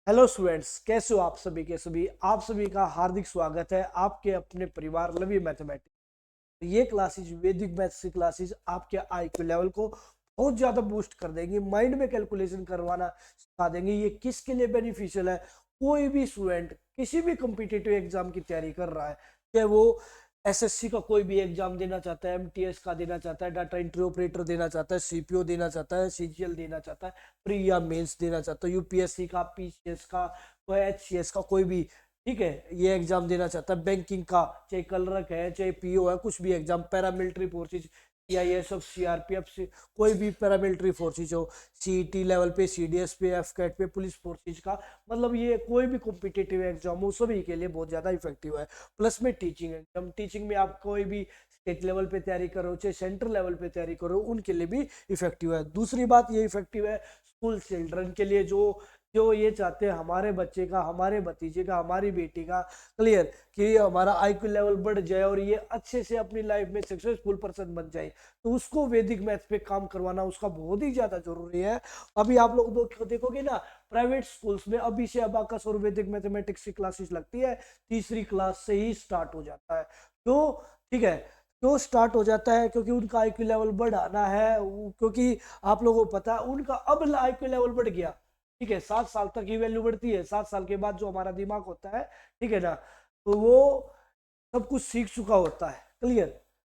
Hello students, कैसे हो आप सभी के सभी। आप सभी का हार्दिक स्वागत है आपके अपने परिवार लवी मैथमेटिक्स। ये क्लासेज वैदिक मैथ्स की क्लासेज आपके आईक्यू लेवल को बहुत ज़्यादा बूस्ट कर देंगी, माइंड में कैलकुलेशन करवाना सिखा देंगे। ये किसके लिए बेनिफिशियल है? कोई भी स्टूडेंट किसी भी कॉम्पिटिटिव एग्जाम की तैयारी कर रहा है, चाहे वो एसएससी का कोई भी एग्जाम देना चाहता है, एमटीएस का देना चाहता है, डाटा एंट्री ऑपरेटर देना चाहता है, सीपीओ देना चाहता है, सीजीएल देना चाहता है, प्री या मेंस देना चाहता है, यूपीएससी का, पीसीएस का, कोई एचसीएस का, कोई भी, ठीक है, ये एग्जाम देना चाहता है, बैंकिंग का, चाहे क्लर्क है, चाहे पीओ है, कुछ भी exam, paramilitary forces, CISF, CRPF से कोई भी पैरामिलिट्री फोर्सेज हो, सीईटी लेवल पे, सीडीएस पे, एफकेट पे, पुलिस फोर्सेज का, मतलब ये कोई भी कॉम्पिटिटिव एग्जाम हो सभी के लिए बहुत ज़्यादा इफेक्टिव है। प्लस में टीचिंग एग्जाम, टीचिंग में आप कोई भी स्टेट लेवल पे तैयारी करो, चाहे सेंट्रल लेवल पे तैयारी करो, उनके लिए भी इफेक्टिव है। दूसरी बात ये इफेक्टिव है स्कूल चिल्ड्रन के लिए, जो जो ये चाहते हैं हमारे बच्चे का, हमारे भतीजे का, हमारी बेटी का क्लियर कि हमारा आईक्यू लेवल बढ़ जाए और ये अच्छे से अपनी लाइफ में सक्सेसफुल पर्सन बन जाए, तो उसको वैदिक मैथ्स पे काम करवाना उसका बहुत ही ज्यादा जरूरी है। अभी आप लोग देखोगे ना, प्राइवेट स्कूल्स में अभी से अबाकस और वैदिक मैथमेटिक्स की क्लासेस लगती है, तीसरी क्लास से ही स्टार्ट हो जाता है। तो ठीक है, क्यों स्टार्ट हो जाता है? क्योंकि उनका आईक्यू लेवल बढ़ाना है, क्योंकि आप लोगों को पता है उनका अब आईक्यू लेवल बढ़ गया, ठीक है, 7 साल तक की वैल्यू बढ़ती है, 7 साल के बाद जो हमारा दिमाग होता है, ठीक है ना, तो वो सब कुछ सीख चुका होता है, क्लियर।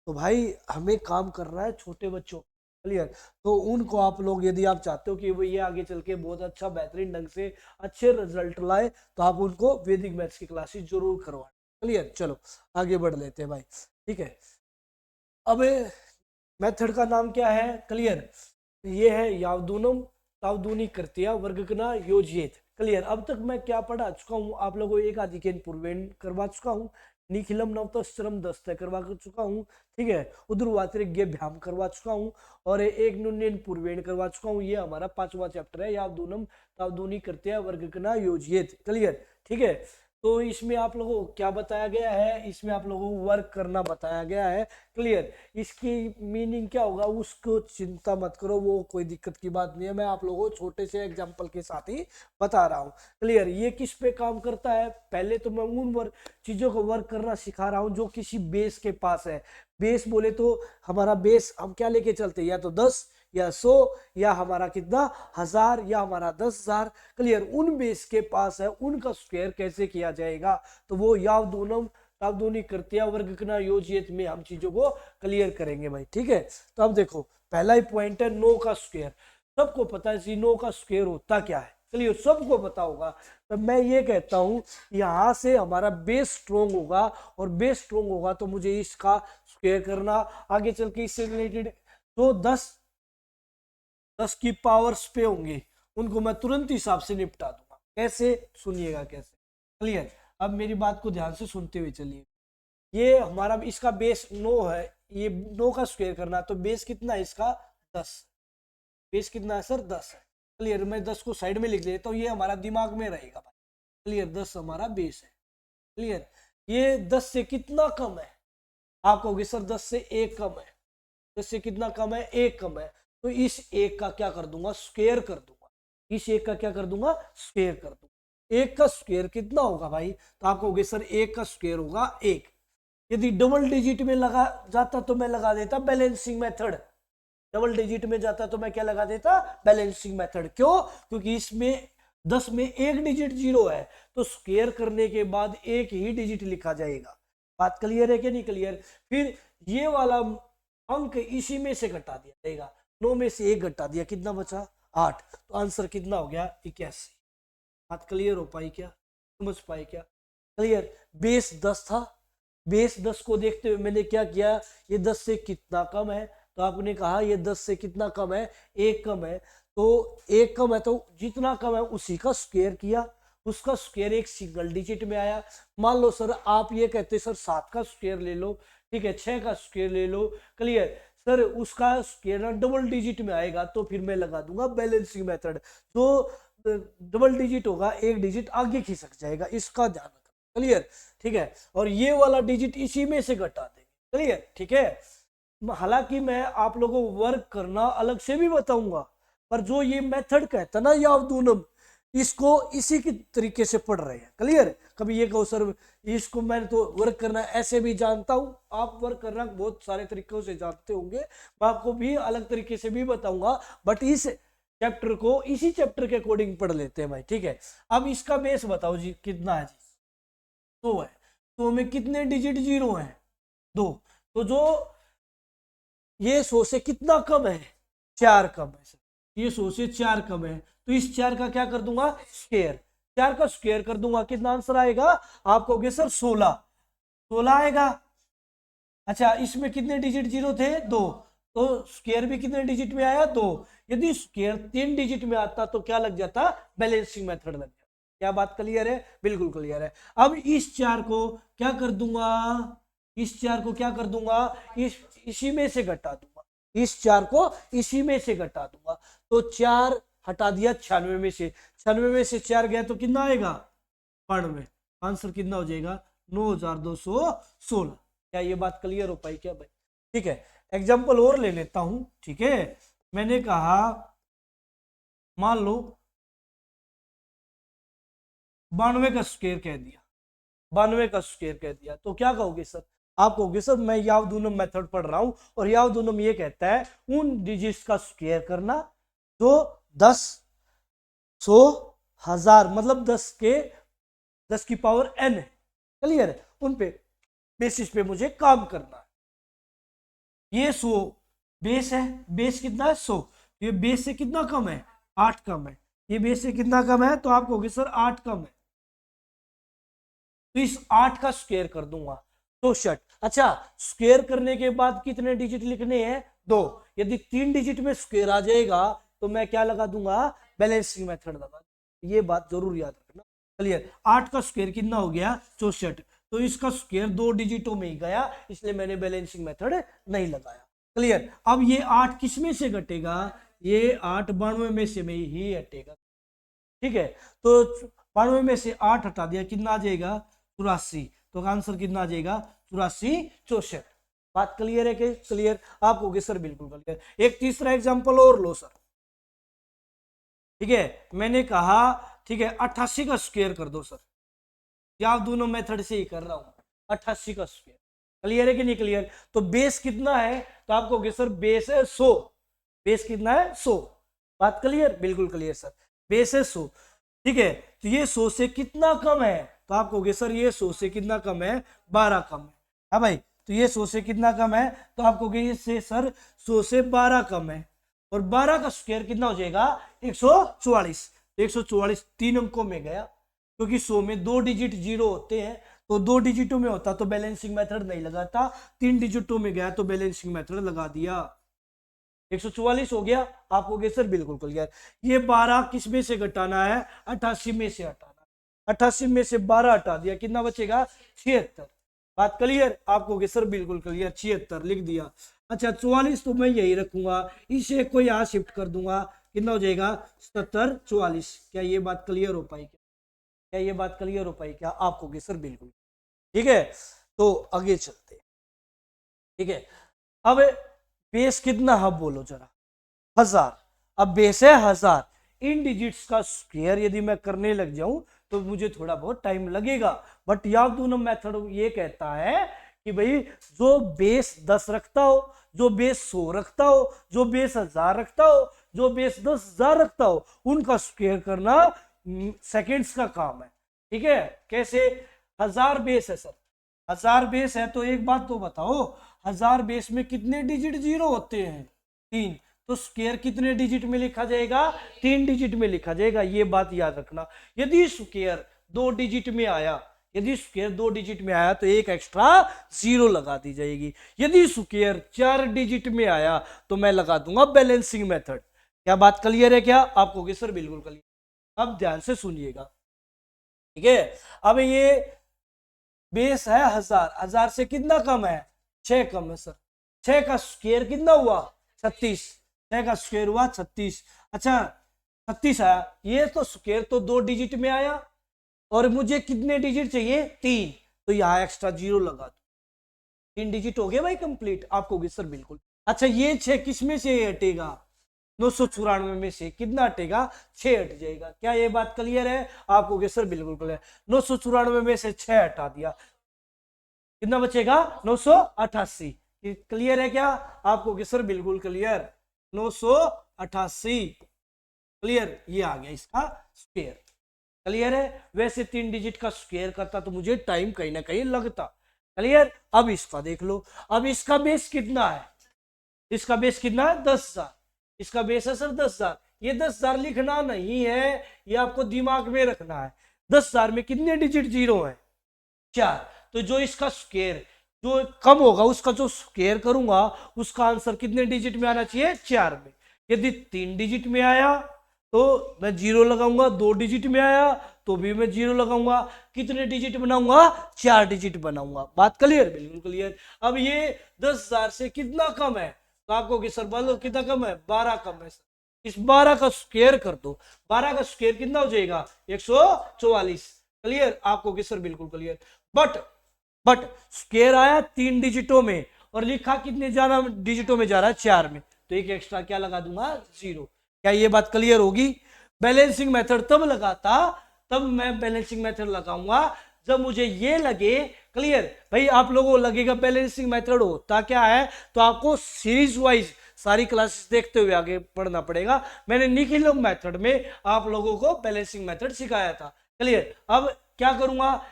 तो भाई हमें काम करना है छोटे बच्चों, क्लियर। तो उनको आप लोग, यदि आप चाहते हो कि वो ये आगे चल के बहुत अच्छा बेहतरीन ढंग से अच्छे रिजल्ट लाए, तो आप उनको वैदिक मैथ्स की क्लासेस जरूर करवाएं, क्लियर। चलो आगे बढ़ लेते हैं भाई, ठीक है। अब मेथड का नाम क्या है? क्लियर, ये है यावदूनम तावदूनी कृत्या वर्गकना योजित, क्लियर। अब तक मैं क्या पढ़ा चुका हूँ आप लोगों को? एक आदिकेन पूर्वेन करवा चुका हूँ, निखिलम नवतश्रम दस्तय करवा चुका हूँ, ठीक है, उद्रवातिरिज्ञ भ्याम करवा चुका हूँ, और एक नुन्यन पूर्वेन करवा चुका हूँ। ये हमारा 5वां चैप्टर है, यावदूनम तावदूनी कृत्या वर्गकना योजित, क्लियर, ठीक है। तो इसमें आप लोगों को क्या बताया गया है? इसमें आप लोगों को वर्क करना बताया गया है, क्लियर। इसकी मीनिंग क्या होगा उसको चिंता मत करो, वो कोई दिक्कत की बात नहीं है, मैं आप लोगों को छोटे से एग्जांपल के साथ ही बता रहा हूँ, क्लियर। ये किस पे काम करता है? पहले तो मैं उन चीजों को वर्क करना सिखा रहा हूँ जो किसी बेस के पास है। बेस बोले तो हमारा बेस हम क्या लेके चलते हैं? या तो 10 या 100 या हमारा कितना 1000 या हमारा 10,000, क्लियर। उन बेस के पास है, उनका स्क्वायर कैसे किया जाएगा, तो वो यावदूनम तावदूनी कृत्या वर्गकना योजित में हम चीजों को क्लियर करेंगे भाई, ठीक है। तो अब देखो, पहला ही पॉइंट है नो का स्क्वायर। सबको पता है जी नो का स्क्वायर होता क्या है, क्लियर, सबको पता होगा। तो मैं ये कहता हूं, यहां से हमारा बेस स्ट्रोंग होगा, और बेस स्ट्रोंग होगा तो मुझे इसका स्क्वायर करना, आगे चल के इससे रिलेटेड जो 10 की पावर्स पे होंगे उनको मैं तुरंत हिसाब से निपटा दूंगा। कैसे? सुनिएगा कैसे, क्लियर। अब मेरी बात को ध्यान से सुनते हुए चलिए। ये हमारा इसका बेस 9 है, ये 9 का स्क्वायर करना, तो बेस कितना है इसका? 10। बेस कितना है सर? 10 है, क्लियर। मैं 10 को साइड में लिख देता हूँ, ये हमारा दिमाग में रहेगा भाई, क्लियर। 10 हमारा बेस है, क्लियर। ये 10 से कितना कम है? आप कहोगे सर 10 से 1 कम है। 10 से कितना कम है? 1 कम है, तो इस 1 का क्या कर दूंगा? स्क्वायर कर दूंगा। इस 1 का क्या कर दूंगा? स्क्वायर कर दूंगा। 1 का स्क्वायर कितना होगा भाई? तो आप कहोगे सर 1 का स्क्वायर होगा 1। यदि डबल डिजिट में लगा जाता तो मैं लगा देता बैलेंसिंग मेथड। डबल डिजिट में जाता तो मैं क्या लगा देता? Balancing method. क्यों? क्योंकि इसमें 10 में एक डिजिट 0 है, तो स्क्वायर करने के बाद एक ही डिजिट लिखा जाएगा। बात क्लियर है कि नहीं क्लियर? फिर ये वाला अंक इसी में से घटा दिया जाएगा, 9 में से 1 घटा दिया, कितना बचा? 8। तो आंसर कितना हो गया? 81। बात क्लियर हो पाई क्या? समझ पाए क्या? क्लियर। बेस 10 था, बेस 10 को देखते हुए मैंने क्या किया, ये 10 से कितना कम है, तो आपने कहा ये 10 से कितना कम है? 1 कम है। तो 1 कम है तो जितना कम है उसी का स्क्वायर किया, उसका स्क्वायर एक सिंगल डिजिट में आया। मान लो सर आप ये कहते सर 7 का स्क्वायर ले लो, ठीक है, 6 का स्क्वायर ले लो, क्लियर। सर उसका स्क्वायर डबल डिजिट में आएगा, तो फिर मैं लगा दूंगा बैलेंसिंग मेथड। जो डबल डिजिट होगा एक डिजिट आगे खिसक जाएगा, इसका ध्यान रखना, क्लियर, ठीक है। और ये वाला डिजिट इसी में से घटा देंगे, क्लियर, ठीक है। हालांकि मैं आप लोगों को वर्क करना अलग से भी बताऊंगा, पर जो ये मेथड कहता ना यावदूनम, इसको इसी की तरीके से पढ़ रहे हैं। क्लियर? कभी ये कहो सर इसको मैंने तो वर्क करना ऐसे भी जानता हूं, आप वर्क करना बहुत सारे तरीकों से जानते होंगे, मैं आपको भी अलग तरीके से भी बताऊंगा, बट इस चैप्टर को इसी चैप्टर के अकॉर्डिंग पढ़ लेते हैं भाई। ठीक है, अब इसका बेस बताओ जी कितना है जी? 100 है। तो में कितने डिजिट जीरो है? 2। तो जो ये 100 से कितना कम है? 4 कम है सर, ये 100 से 4 कम है, तो इस 4 का क्या कर दूंगा? स्क्वायर। 4 का स्क्वायर कर दूंगा, कितना आंसर आएगा? आप कहोगे सर 16 आएगा। अच्छा, इसमें कितने डिजिट जीरो थे? 2। तो स्क्वायर भी कितने डिजिट में आया? 2। यदि स्क्वायर 3 डिजिट में आता तो क्या लग जाता? बैलेंसिंग मेथड लग जाता। क्या बात क्लियर है? बिल्कुल क्लियर है। अब इस 4 को क्या कर दूंगा? इस 4 को क्या कर दूंगा? इसी में से घटा दूंगा, इस 4 को इसी में से घटा दूंगा। तो 4 हटा दिया 96 में से, 96 में से 4 गया तो कितना आएगा? 92। आंसर कितना हो जाएगा? 9216। क्या ये बात क्लियर हो पाई क्या भाई? ठीक है, एग्जाम्पल और ले लेता हूं। ठीक है, मैंने कहा मान लो 92 का स्क्वायर कह दिया, 92 का स्क्वायर कह दिया, तो क्या कहोगे सर? आप कहोगे सर मैं यावदूनम मेथड पढ़ रहा हूं और यावदूनम ये कहता है उन डिजिट्स का स्क्वायर करना जो 10, 100, 1000 मतलब 10 की पावर n है। क्लियर है? उन पे बेसिस पे मुझे काम करना है। ये 100 बेस है, बेस कितना है? 100। ये बेस से कितना कम है? 8 कम है। ये बेस से कितना कम है? तो आप कहोगे सर 8 कम है, तो इस 8 का स्क्वायर कर दूंगा 64। अच्छा, स्क्वायर करने के बाद कितने डिजिट लिखने हैं? 2। यदि 3 डिजिट में स्क्वायर आ जाएगा तो मैं क्या लगा दूंगा? बैलेंसिंग मेथड लगा। ये बात जरूर याद रखना। क्लियर? 8 का स्क्वायर कितना हो गया? 64। तो इसका स्क्वायर 2 डिजिटों में ही गया, इसलिए मैंने बैलेंसिंग मेथड नहीं लगाया। क्लियर? अब ये 8 किस में से घटेगा? ये 8 92 में से में ही हटेगा। ठीक है, तो 92 में से 8 हटा दिया, कितना आ जाएगा? 84। तो आंसर कितना आ जाएगा? 84 64। बात क्लियर है? कि क्लियर? आप कहोगे सर बिल्कुल क्लियर। एक तीसरा एग्जांपल और लो सर। ठीक है, मैंने कहा ठीक है 88 का स्क्वायर कर दो सर, या आप दोनों मेथड से ही कर रहा हूं। 88 का स्क्वायर क्लियर है कि नहीं क्लियर? तो बेस कितना है? तो आप कहोगे सर बेस है 100। बेस कितना है? 100। बात क्लियर? बिल्कुल क्लियर सर, बेस है 100। ठीक है, तो ये 100 से कितना कम है? तो आप कहोगे सर ये 100 से कितना कम है? 12 कम है। हाँ भाई, तो ये 100 से कितना कम है? तो आप कहोगे ये से सर 100 से 12 कम है, और 12 का स्क्वायर कितना हो जाएगा? 144। 144 3 अंकों में गया, क्योंकि 100 में 2 डिजिट जीरो होते हैं, तो 2 डिजिटों में होता तो बैलेंसिंग मेथड नहीं लगाता, 3 डिजिटों में गया तो बैलेंसिंग मेथड लगा दिया। 144 हो गया। आप कहोगे सर बिल्कुल क्लियर। ये 12 किस में से घटाना है? 88 में से हटाना। 88 में से 12 हटा दिया, कितना बचेगा? 76। बात क्लियर? आप कहोगे सर बिल्कुल क्लियर, 76 लिख दिया। अच्छा, 44 तो मैं यही रखूंगा, इसे कोई यहां शिफ्ट कर दूंगा, कितना हो जाएगा? 77 44। क्या ये बात क्लियर हो पाई? क्या ये बात क्लियर हो पाई? क्या आप कहोगे सर बिल्कुल? ठीक है, तो आगे चलते। ठीक है, अब बेस कितना है बोलो जरा? 1000। अब बेस है 1000, इन डिजिट्स का स्क्वायर यदि मैं करने लग जाऊं तो मुझे थोड़ा बहुत टाइम लगेगा, बट यावदूनम मेथड ये कहता है कि भाई जो बेस 10 रखता हो, जो बेस 100 रखता हो, जो बेस 1000 रखता हो, जो बेस 10,000 रखता हो, उनका स्क्वायर करना सेकेंड्स का काम है। ठीक है, कैसे? 1000 बेस है सर, 1000 बेस है, तो एक बात तो बताओ 1000 बेस में कितने डिजिट जीरो होते हैं? 3। तो स्क्वायर कितने डिजिट में लिखा जाएगा? 3 डिजिट में लिखा जाएगा। ये बात याद रखना। यदि स्क्वायर 2 डिजिट में आया, यदि स्क्वायर 2 डिजिट में आया तो एक एक्स्ट्रा जीरो लगा दी जाएगी। यदि स्क्वायर 4 डिजिट में आया तो मैं लगा दूंगा बैलेंसिंग मेथड। क्या बात क्लियर है? क्या आप कहोगे सर बिल्कुल क्लियर। अब ध्यान से सुनिएगा। ठीक है, अब ये बेस है 1000, 1000 से कितना कम है? 6 कम है सर। 6 का स्क्वायर कितना हुआ? 36। 6 का स्क्वायर हुआ 36। अच्छा, 36 आया, ये तो स्क्वायर तो 2 डिजिट में आया, और मुझे कितने डिजिट चाहिए? 3। तो यहां एक्स्ट्रा जीरो लगा दो, 3 डिजिट हो गए भाई कंप्लीट। आप कहोगे सर बिल्कुल। अच्छा, ये 6 किस में से हटेगा? 994 में से कितना हटेगा, 6 हट जाएगा। क्या ये बात क्लियर है आपको कि सर बिल्कुल क्लियर। 994 में से 6 हटा दिया, कितना बचेगा, 988। क्लियर है क्या आपको कि सर बिल्कुल क्लियर, 988 क्लियर। ये आ गया इसका स्क्वायर। क्लियर है। वैसे 3 डिजिट का स्क्वायर करता तो मुझे टाइम कहीं ना कहीं लगता। क्लियर। अब इसका देख लो, अब इसका बेस कितना है, इसका बेस कितना है, 10,000। इसका बेस है सर 10,000। ये 10,000 लिखना नहीं है, ये आपको दिमाग में रखना है। 10,000 में कितने डिजिट जीरो है, 4। तो जो इसका स्क्वायर जो कम होगा उसका जो स्क्वायर करूंगा उसका आंसर कितने डिजिट में आना चाहिए, 4 में। यदि 3 डिजिट में आया तो मैं 0 लगाऊंगा, 2 डिजिट में आया तो भी मैं 0 लगाऊंगा। कितने डिजिट बनाऊंगा, 4 डिजिट बनाऊंगा। बात क्लियर, बिल्कुल क्लियर। अब ये 10,000 से कितना कम है, तो आपको कि सर बोलो कितना कम है, 12 कम है। इस 12 का स्क्वायर कर दो, 12 का स्क्वायर कितना हो जाएगा, 144। क्लियर आपको कि सर बिल्कुल क्लियर। बट स्क्वायर आया 3 डिजिटों में और लिखा कितने जाना डिजिटों में जा रहा है, 4 में, तो एक एक्स्ट्रा क्या लगा दूंगा, 0। क्या ये बात क्लियर होगी। बैलेंसिंग मेथड तब लगाता, तब मैं बैलेंसिंग मेथड लगाऊंगा जब मुझे ये लगे, क्लियर भाई आप लोगों को लगेगा बैलेंसिंग मेथड होता क्या है, तो आपको सीरीज वाइज सारी क्लासेस देखते हुए आगे पढ़ना पड़ेगा। मैंने निखिल मेथड में आप लोगों को बैलेंसिंग मेथड सिखाया था। क्लियर। अब क्या करूंगा,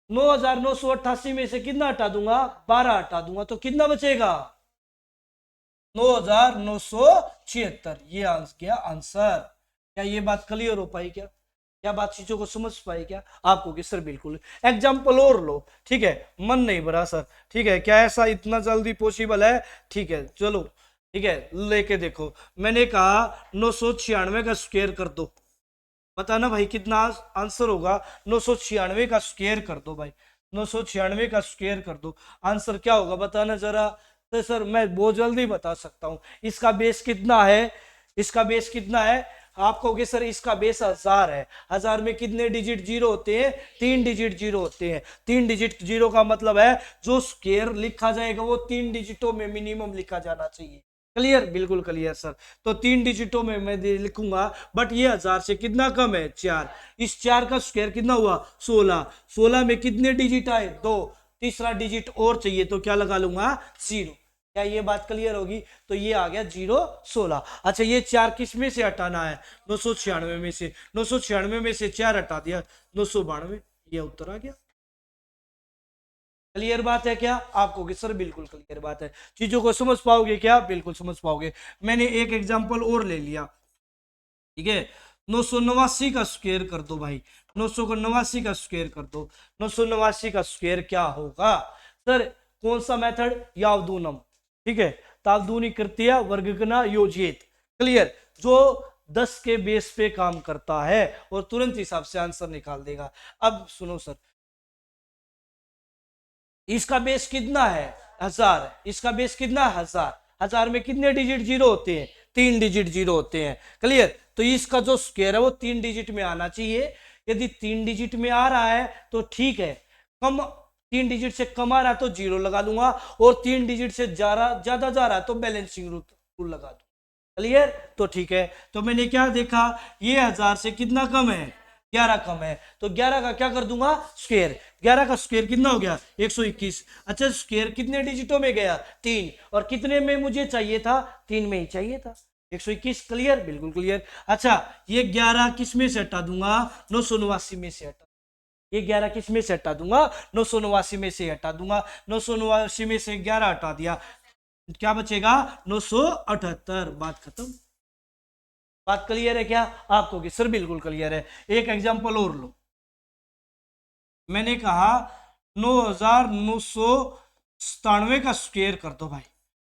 9,988 में से कितना हटा दूंगा, 12 हटा दूंगा, तो कितना बचेगा, 9,976। ये गया आंसर। क्या ये बात क्लियर हो पाई, क्या बात चीजों को समझ पाई क्या आपको कि सर बिल्कुल। एग्जाम्पल और लो, ठीक है, मन नहीं भरा सर, ठीक है, क्या ऐसा इतना जल्दी पॉसिबल है, ठीक है चलो, ठीक है लेके देखो। मैंने कहा 996 का स्क्वायर कर दो, बताना भाई कितना आंसर होगा। 996 का स्क्वायर कर दो भाई, 996 का स्क्वायर कर दो, आंसर क्या होगा बताना जरा। तो सर मैं बहुत जल्दी बता सकता हूं। इसका बेस कितना है, इसका बेस कितना है, आप कहोगे सर इसका बेस 1000 है। 1000 में कितने डिजिट जीरो होते हैं, 3 डिजिट जीरो होते हैं। 3 डिजिट जीरो का मतलब है जो स्क्वायर लिखा जाएगा वो 3 डिजिटों में मिनिमम लिखा जाना चाहिए। क्लियर, बिल्कुल क्लियर सर। तो 3 डिजिटों में मैं लिखूंगा, बट ये 1000 से कितना कम है, 4। इस 4 का स्क्वायर कितना हुआ, 16। 16 में कितने डिजिट आए, 2। तीसरा डिजिट और चाहिए तो क्या लगा लूंगा, 0। क्या ये बात क्लियर होगी। तो ये आ गया 0 16। अच्छा ये 4 किस में से हटाना है, 996 में से। 996 में से 4 हटा दिया, 992। ये उत्तर आ गया। क्लियर बात है क्या आपको कि सर बिल्कुल क्लियर बात है। चीजों को समझ पाओगे क्या, बिल्कुल समझ पाओगे। मैंने एक एग्जांपल और ले लिया, ठीक है। 989 का स्क्वायर कर दो भाई, 989 का स्क्वायर कर दो। 989 का स्क्वायर क्या होगा सर, कौन सा मेथड, यावदूनम, ठीक है, तावदूनी कृत्य वर्गना योजित। क्लियर, जो 10 के बेस पे काम करता है और तुरंत हिसाब से आंसर निकाल देगा। अब सुनो सर, इसका बेस कितना है, 1000। इसका बेस कितना है, 1000। 1000 में कितने डिजिट जीरो होते हैं, 3 डिजिट जीरो होते हैं। क्लियर। तो इसका जो स्क्वायर है वो 3 डिजिट में आना चाहिए। यदि 3 डिजिट में आ रहा है तो ठीक है, कम 3 डिजिट से कम आ रहा है तो 0 लगा दूंगा, और 3 डिजिट से ज्यादा जा रहा है तो बैलेंसिंग रूल लगा दूंगा। क्लियर। तो ठीक है, तो मैंने क्या देखा, ये 1000 से कितना कम है, 11 कम है, तो 11 का क्या कर दूंगा, स्क्वायर। 11 का स्क्वायर कितना हो गया, 121। अच्छा स्क्वायर कितने डिजिटों में गया, 3, और कितने में मुझे चाहिए था, 3 में ही चाहिए था, 121। क्लियर, बिल्कुल क्लियर। अच्छा ये 11 किस में से हटा दूंगा, 989 में से हटा, ये 11 किस में से हटा दूंगा, 989 में से हटा दूंगा। 989 में से 11 हटा दिया, क्या बचेगा, 978। बात खत्म। बात क्लियर है क्या आपको कि सर बिल्कुल क्लियर है। एक एग्जांपल और लो, मैंने कहा 9,997 का स्क्वायर कर दो भाई,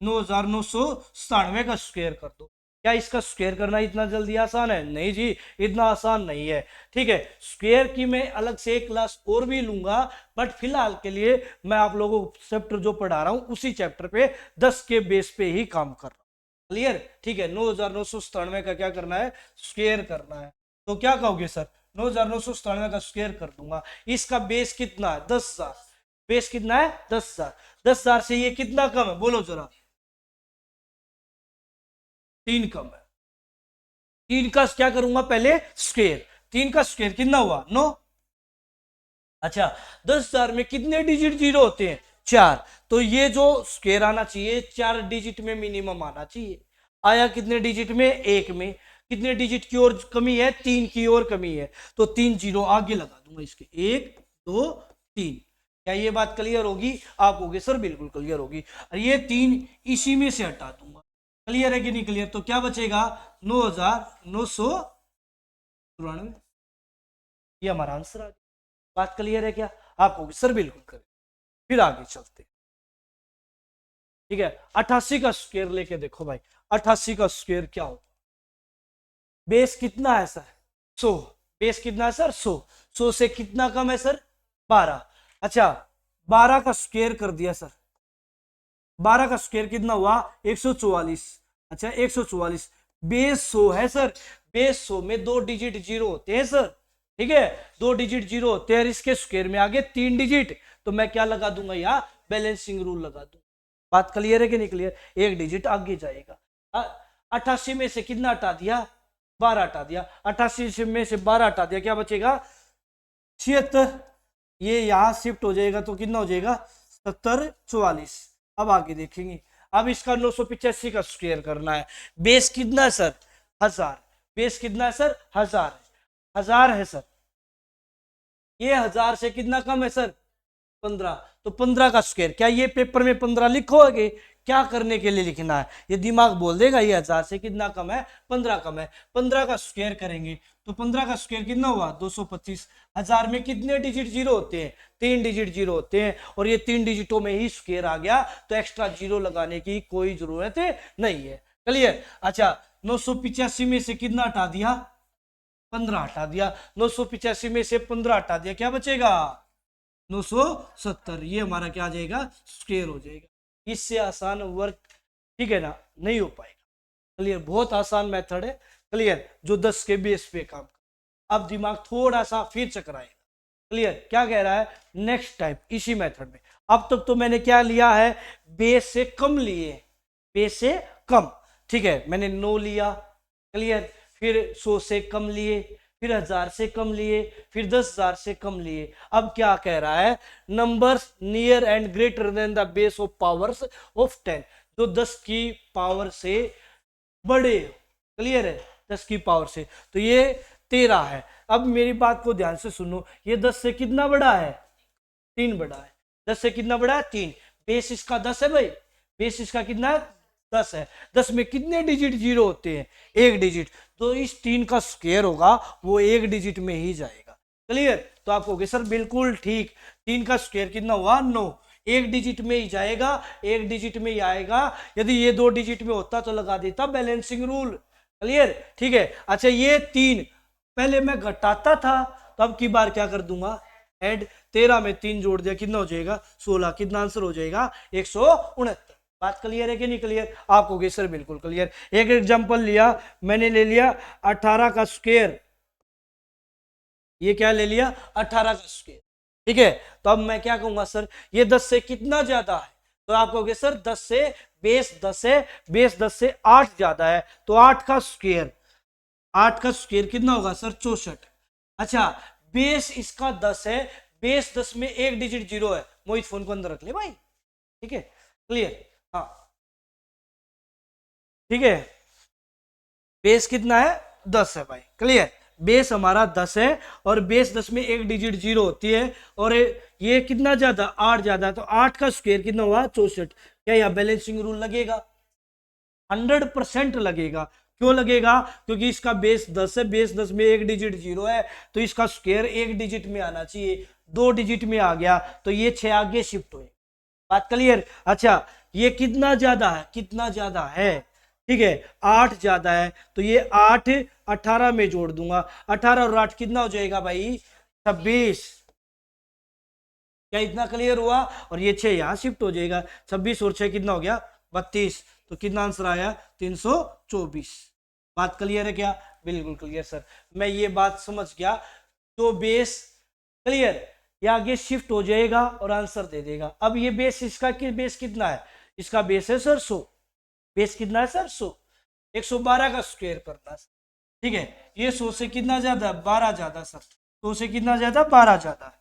9,997 का स्क्वायर कर दो। क्या इसका स्क्वायर करना इतना जल्दी आसान है, नहीं जी, इतना आसान नहीं है। ठीक है, स्क्वायर की मैं अलग से एक क्लास और भी लूंगा, बट फिलहाल के लिए मैं आप लोगों को चैप्टर जो पढ़ा रहा हूं उसी चैप्टर पे 10 के बेस पे ही काम कर रहा हूं। क्लियर, ठीक है। 9,997 का क्या करना है, स्क्वायर करना है। तो क्या कहोगे सर, 9,997 का स्क्वायर कर दूंगा। इसका बेस कितना है, 10,000। बेस कितना है, 10,000। 10,000 से ये कितना कम है, बोलो जरा, 3 कम है। 3 का क्या करूंगा पहले स्क्वायर, 3 का स्क्वायर कितना हुआ 9। अच्छा 10,000 में कितने डिजिट जीरो होते हैं 4, तो ये जो स्क्वायर आना चाहिए 4 डिजिट में मिनिमम आना चाहिए। आया कितने डिजिट में 1 में। कितने डिजिट की और कमी है 3 की और कमी है, तो 3 जीरो आगे लगा दूंगा इसके 1 2 3। क्या ये बात क्लियर होगी? आप होगे सर बिल्कुल क्लियर होगी। और ये 3 इसी में से हटा दूंगा। क्लियर है कि नहीं क्लियर? तो क्या बचेगा 9,994। ये हमारा आंसर आ गया। बात क्लियर है क्या? आप होगी सर बिल्कुल करें। फिर आगे चलते, ठीक है। 88 का स्क्वायर लेके देखो भाई, 88 का स्क्वायर क्या होगा? बेस कितना है सर 100। बेस कितना है सर 100। 100 से कितना कम है सर 12। अच्छा 12 का स्क्वायर कर दिया सर, 12 का स्क्वायर कितना हुआ 144। अच्छा 144, बेस 100 है सर, बेस 100 में 2 डिजिट जीरो होते हैं सर, ठीक है। 2 डिजिट जीरो होते हैं, इसके स्क्वायर में आगे 3 डिजिट, तो मैं क्या लगा दूंगा यहाँ बैलेंसिंग रूल लगा दूंगा। बात क्लियर है कि नहीं क्लियर? एक डिजिट आगे जाएगा। 88 में से कितना हटा दिया 12 हटा दिया, 88 में से 12 हटा दिया, क्या बचेगा 76। ये यहां शिफ्ट हो जाएगा तो कितना हो जाएगा 70 44। अब आगे देखेंगे। अब इसका 985 का स्क्वायर करना है। बेस कितना है सर 1000। बेस कितना है सर 1000 है, 1000 है सर। ये 1000 से कितना कम है सर 15, तो 15 का स्क्वायर। क्या ये पेपर में 15 लिखोगे? क्या करने के लिए लिखना है? ये दिमाग बोल देगा ये 1000 से कितना कम है 15 कम है। 15 का स्क्वायर करेंगे तो 15 का स्क्वायर कितना हुआ 225। 1000 में कितने डिजिट जीरो होते हैं 3 डिजिट जीरो होते हैं, और ये 3 डिजिटों में ही स्क्वायर आ गया, तो एक्स्ट्रा जीरो लगाने की कोई जरूरत नहीं है। क्लियर? अच्छा 985 में से कितना हटा दिया 15 हटा दिया, 985 में से 15 हटा दिया, क्या बचेगा 970। ये हमारा क्या आ जाएगा स्क्वायर हो जाएगा। इससे आसान वर्क, ठीक है ना, नहीं हो पाएगा। क्लियर? बहुत आसान मेथड है। क्लियर? जो 10 के बेस पे काम कर। अब दिमाग थोड़ा सा फिर चकराएगा। क्लियर? क्या कह रहा है नेक्स्ट टाइप इसी मेथड में। अब तक तो मैंने क्या लिया है बेस से कम लिए, बेस से कम, ठीक है, मैंने 9 लिया। क्लियर? फिर 100 से कम लिए, फिर 1000 से कम लिए, फिर 10,000 से कम लिए। अब क्या कह रहा है numbers near and greater than the base of powers of 10, जो 10 की पावर से बड़े। क्लियर है? 10 की पावर से, तो ये 13 है। अब मेरी बात को ध्यान से सुनो, ये 10 से कितना बड़ा है 3 बड़ा है। 10 से कितना बड़ा है 3। बेस इसका 10 है भाई, बेस इसका कितना है 10 है। 10 में कितने डिजिट जीरो होते हैं 1 डिजिट, तो इस 3 का स्क्वायर होगा वो 1 डिजिट में ही जाएगा। क्लियर? तो आप कहोगे सर बिल्कुल ठीक, 3 का स्क्वायर कितना हुआ 9, 1 डिजिट में ही जाएगा, 1 डिजिट में ही आएगा। यदि ये 2 डिजिट में होता तो लगा देता बैलेंसिंग रूल। क्लियर? ठीक है। अच्छा ये 3 पहले मैं घटाता था, तो अब की बार क्या कर दूंगा ऐड, 13 में 3 जोड़ दिया कितना हो जाएगा 16। कितना आंसर हो जाएगा 169। बात क्लियर है कि नहीं क्लियर? आप कहोगे सर बिल्कुल क्लियर। एक एग्जांपल लिया मैंने, ले लिया 18 का स्क्वायर। ये क्या ले लिया 18 का स्क्वायर, ठीक है। तो अब मैं क्या कहूंगा सर ये 10 से कितना ज्यादा है, तो आप कहोगे सर 10 से बेस 10 है, बेस 10 से 8 ज्यादा है, तो 8 का स्क्वायर, 8 का स्क्वायर कितना होगा सर 64। अच्छा बेस इसका 10 है, बेस 10 में 1 डिजिट जीरो है। मोहित फोन को अंदर रख ले भाई, ठीक है। क्लियर? हाँ ठीक है। बेस कितना है 10 है भाई। क्लियर? बेस हमारा 10 है और बेस 10 में 1 डिजिट जीरो होती है, और ये कितना ज्यादा 8 ज्यादा, तो 8 का स्क्वायर कितना हुआ 64। क्या यहाँ बैलेंसिंग रूल लगेगा? 100% लगेगा। क्यों लगेगा? क्योंकि इसका बेस 10 है, बेस 10 में 1 डिजिट जीरो है, तो इसका स्क्वायर 1 डिजिट में आना चाहिए, 2 डिजिट में आ गया, तो ये 6 आगे शिफ्ट हुए। बात क्लियर? अच्छा ये कितना ज्यादा है, कितना ज्यादा है, ठीक है 8 ज्यादा है, तो ये 8 18 में जोड़ दूंगा, 18 और 8 कितना हो जाएगा भाई 26। क्या इतना क्लियर हुआ? और ये 6 यहां शिफ्ट हो जाएगा, 26 और 6 कितना हो गया 32, तो कितना आंसर आया 324। बात क्लियर है क्या? बिल्कुल क्लियर सर, मैं ये बात समझ गया। तो बेस क्लियर, ये आगे शिफ्ट हो जाएगा और आंसर दे देगा। अब ये बेस इसका बेस कितना है, इसका बेस है सर 100। बेस कितना है सर 100, 112 का स्क्वायर करना है। ठीक है, ये 100 से कितना ज्यादा, 12 ज्यादा सर, 100 से कितना ज्यादा, 12 ज्यादा है,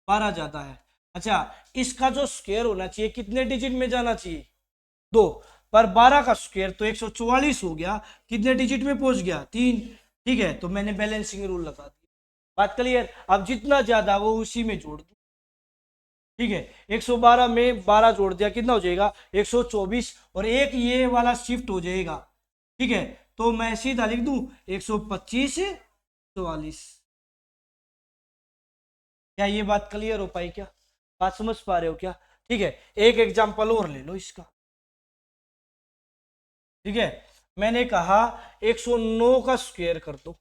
12 ज्यादा है। अच्छा, इसका जो स्क्वायर होना चाहिए कितने डिजिट में जाना चाहिए, 2, पर 12 का स्क्वायर तो 144 हो गया, कितने डिजिट में पहुंच गया, 3। ठीक है, तो मैंने बैलेंसिंग रूल लगा दिया। बात क्लियर, अब जितना ज्यादा वो उसी में जोड़ दो। ठीक है, 112 में 12 जोड़ दिया, कितना हो जाएगा, 124, और एक ये वाला शिफ्ट हो जाएगा। ठीक है, तो मैं सीधा लिख दूं 125 44। क्या ये बात क्लियर हो पाई क्या, बात समझ पा रहे हो क्या। ठीक है, एक एग्जांपल और ले लो इसका। ठीक है, मैंने कहा 109 का स्क्वायर कर दो,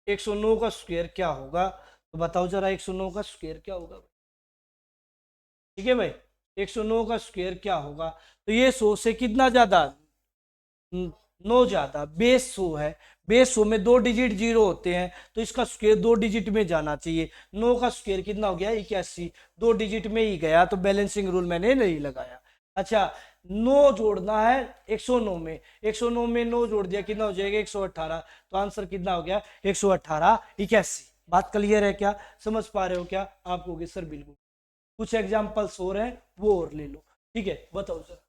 109 का स्क्वायर क्या होगा, तो बताओ जरा 109 का स्क्वायर क्या होगा। ठीक है भाई, 109 का स्क्वायर क्या होगा, तो ये 100 से कितना ज्यादा, 9 ज्यादा, बेस 100 है, बेस 100 में 2 डिजिट जीरो होते हैं, तो इसका स्क्वायर 2 डिजिट में जाना चाहिए। 9 का स्क्वायर कितना हो गया, 81, 2 डिजिट में ही गया, तो बैलेंसिंग रूल मैंने नहीं लगाया। अच्छा, 9 जोड़ना है 109 में, 109 में 9 जोड़ दिया, कितना हो जाएगा, 118, तो आंसर कितना हो गया, 118 81। बात क्लियर है क्या, समझ पा रहे हो क्या, आप कहोगे सर बिल्कुल। कुछ एग्जाम्पल्स और हैं, वो और ले लो। ठीक है, बताओ सर।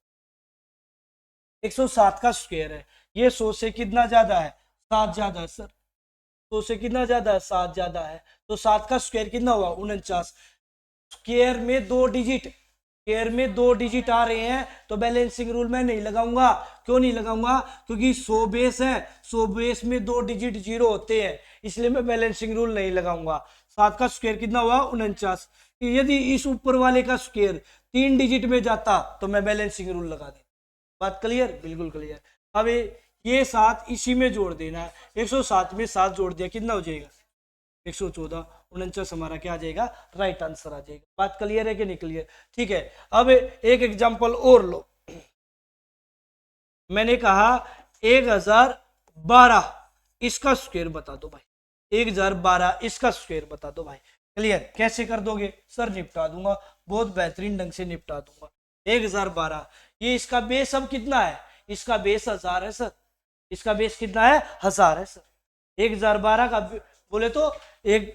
107 का स्क्वायर है, ये 100 से कितना ज्यादा है, 7 ज्यादा है सर, 100 से कितना ज्यादा है, 7 ज्यादा है, तो 7 का स्क्वायर कितना हुआ, 49। स्क्वायर में 2 डिजिट, स्क्वायर में 2 डिजिट आ रहे हैं, तो बैलेंसिंग रूल मैं नहीं लगाऊंगा। क्यों नहीं लगाऊंगा, क्योंकि 100 बेस है, 100 बेस में 2 डिजिट जीरो होते हैं, इसलिए मैं बैलेंसिंग रूल नहीं लगाऊंगा। 7 का स्क्वायर कितना हुआ, 49। यदि इस ऊपर वाले का स्क्वायर 3 डिजिट में जाता तो मैं बैलेंसिंग रूल लगा देता। बात क्लियर, बिल्कुल क्लियर। अब ये 7 इसी में जोड़ देना है, 107 में 7 जोड़ दिया, कितना हो जाएगा, 114, 49 हमारा क्या आ जाएगा, राइट आंसर आ जाएगा। बात क्लियर है कि नहीं क्लियर। ठीक है, अब एक एग्जांपल और लो। मैंने कहा 1012, इसका स्क्वायर बता दो भाई, 1012 इसका स्क्वायर बता दो भाई। क्लियर, कैसे कर दोगे सर, निपटा दूंगा, बहुत बेहतरीन ढंग से निपटा दूंगा। 1012, ये इसका बेस अब कितना है, इसका बेस 1000 है सर, इसका बेस कितना है, 1000 है सर। 1012 का बोले तो एक,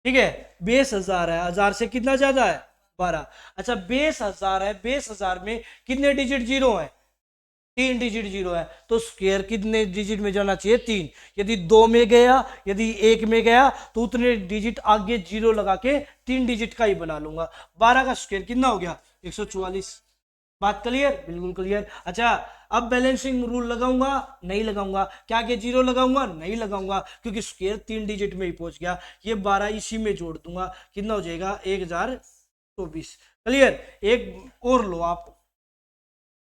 ठीक है, बेस 1000 है, 1000 से कितना ज्यादा है, 12। अच्छा, बेस 1000 है, बेस 1000 में कितने डिजिट जीरो है, 3 डिजिट जीरो है, तो स्क्वायर कितने डिजिट में जाना चाहिए, 3। यदि 2 में गया, यदि 1 में गया, तो उतने डिजिट आगे जीरो लगा के 3 डिजिट का ही बना लूंगा। 12 का स्क्वायर कितना हो गया, 144। बात क्लियर, बिल्कुल क्लियर। अच्छा, अब बैलेंसिंग रूल लगाऊंगा, नहीं लगाऊंगा, क्या आगे जीरो लगाऊंगा, नहीं लगाऊंगा, क्योंकि स्क्वायर 3 डिजिट में ही पहुंच गया। ये 12 इसी में जोड़ दूंगा, कितना हो जाएगा, 1024। क्लियर, एक और लो आप।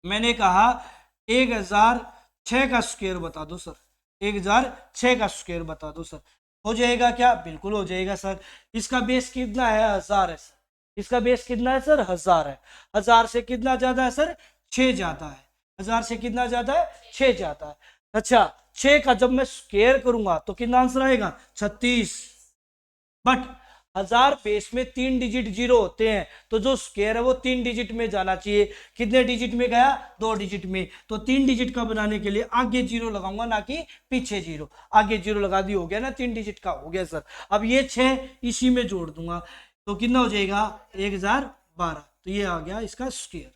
मैंने कहा 1006 का स्क्वायर बता दो सर, 1006 का स्क्वायर बता दो सर, हो जाएगा क्या, बिल्कुल हो जाएगा सर। इसका बेस कितना है, 1000 है सर, इसका बेस कितना है सर, 1000 है। 1000 से कितना ज्यादा है सर, 6 ज्यादा है, 1000 से कितना ज्यादा है, 6 ज्यादा है। अच्छा, 6 का जब मैं स्क्वायर करूंगा तो कितना आंसर आएगा, 36। बट 1000 बेस में 3 डिजिट जीरो होते हैं, तो जो स्क्वायर है वो 3 डिजिट में जाना चाहिए, कितने डिजिट में गया, 2 डिजिट में, तो 3 डिजिट का बनाने के लिए आगे जीरो लगाऊंगा, ना कि पीछे जीरो। आगे जीरो लगा दी, हो गया ना, 3 डिजिट का हो गया सर। अब ये 6 इसी में जोड़ दूंगा, तो कितना हो जाएगा, 1012, तो ये आ गया इसका स्क्वायर।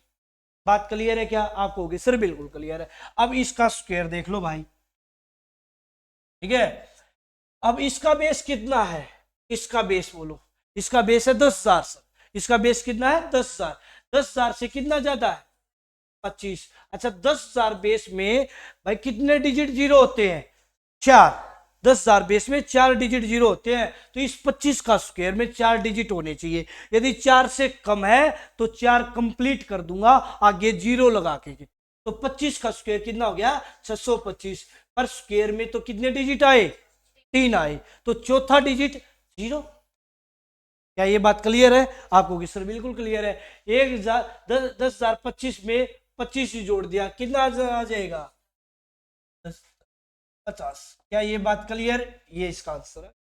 बात क्लियर है क्या, आपको होगी सर, बिल्कुल क्लियर है। अब इसका स्क्वायर देख लो भाई। ठीक है, अब इसका बेस कितना है, इसका बेस बोलो, इसका बेस है 10,000 सर, इसका बेस कितना है, 10,000, 10,000 से कितना ज्यादा है, 25। अच्छा, 10,000 बेस में भाई कितने डिजिट जीरो होते हैं, 4। 10,000 बेस में 4 डिजिट जीरो होते हैं, तो इस 25 का स्क्वायर में 4 डिजिट होने चाहिए। यदि 4 से कम है तो 4 कंप्लीट कर दूंगा आगे जीरो लगा के, तो 25 का स्क्वायर कितना हो गया, 625। पर स्क्वायर में तो कितने डिजिट आए, 3 आए, तो चौथा डिजिट जीरो। क्या ये बात क्लियर है आपको कि सर, बिल्कुल क्लियर है। 10,025 में 25 ही जोड़ दिया, कितना आ जाएगा, 50। क्या ये बात क्लियर, ये इसका आंसर है।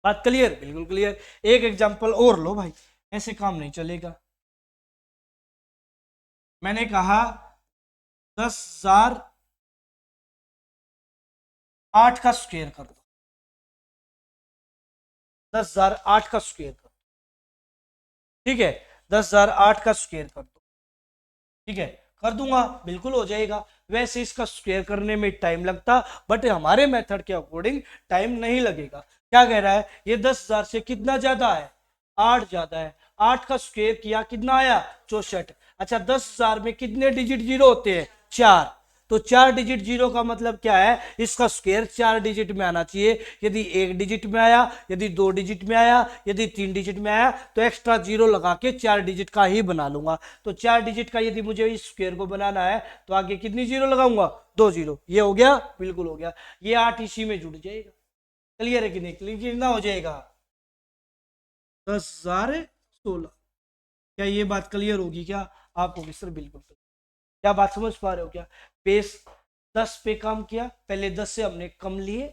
बात क्लियर, बिल्कुल क्लियर। एक एग्जांपल और लो भाई, ऐसे काम नहीं चलेगा। मैंने कहा 10,000 8 का स्क्वायर कर दो, 10,008 का स्क्वायर कर दो, ठीक है, 10,008 का स्क्वायर कर दो, ठीक है, कर दूंगा, बिल्कुल हो जाएगा। वैसे इसका स्क्वायर करने में टाइम लगता, बट हमारे मेथड के अकॉर्डिंग टाइम नहीं लगेगा। क्या कह रहा है, ये 10,000 से कितना ज्यादा है, 8 ज्यादा है, 8 का स्क्वायर किया कितना आया, 64। अच्छा, 10,000 में कितने डिजिट जीरो होते हैं, 4, तो 4 डिजिट जीरो का मतलब क्या है, इसका स्क्वायर 4 डिजिट में आना चाहिए। यदि 1 डिजिट में आया, यदि 2 डिजिट में आया, यदि 3 डिजिट में आया, तो एक्स्ट्रा जीरो लगा के 4 डिजिट का ही बना लूंगा। तो 4 डिजिट का यदि मुझे इस स्क्वायर को बनाना है, तो आगे कितनी जीरो लगाऊंगा, 2 जीरो। ये हो गया, बिल्कुल हो गया। ये 8 इसी में जुड़ जाएगा। क्लियर है कि नहीं, क्लियर कितना हो जाएगा, 10,016। क्या ये बात क्लियर होगी क्या आप, होगी सर, बिल्कुल। क्या बात समझ पा रहे हो क्या, बेस 10 पे काम किया, पहले 10 से हमने कम लिए,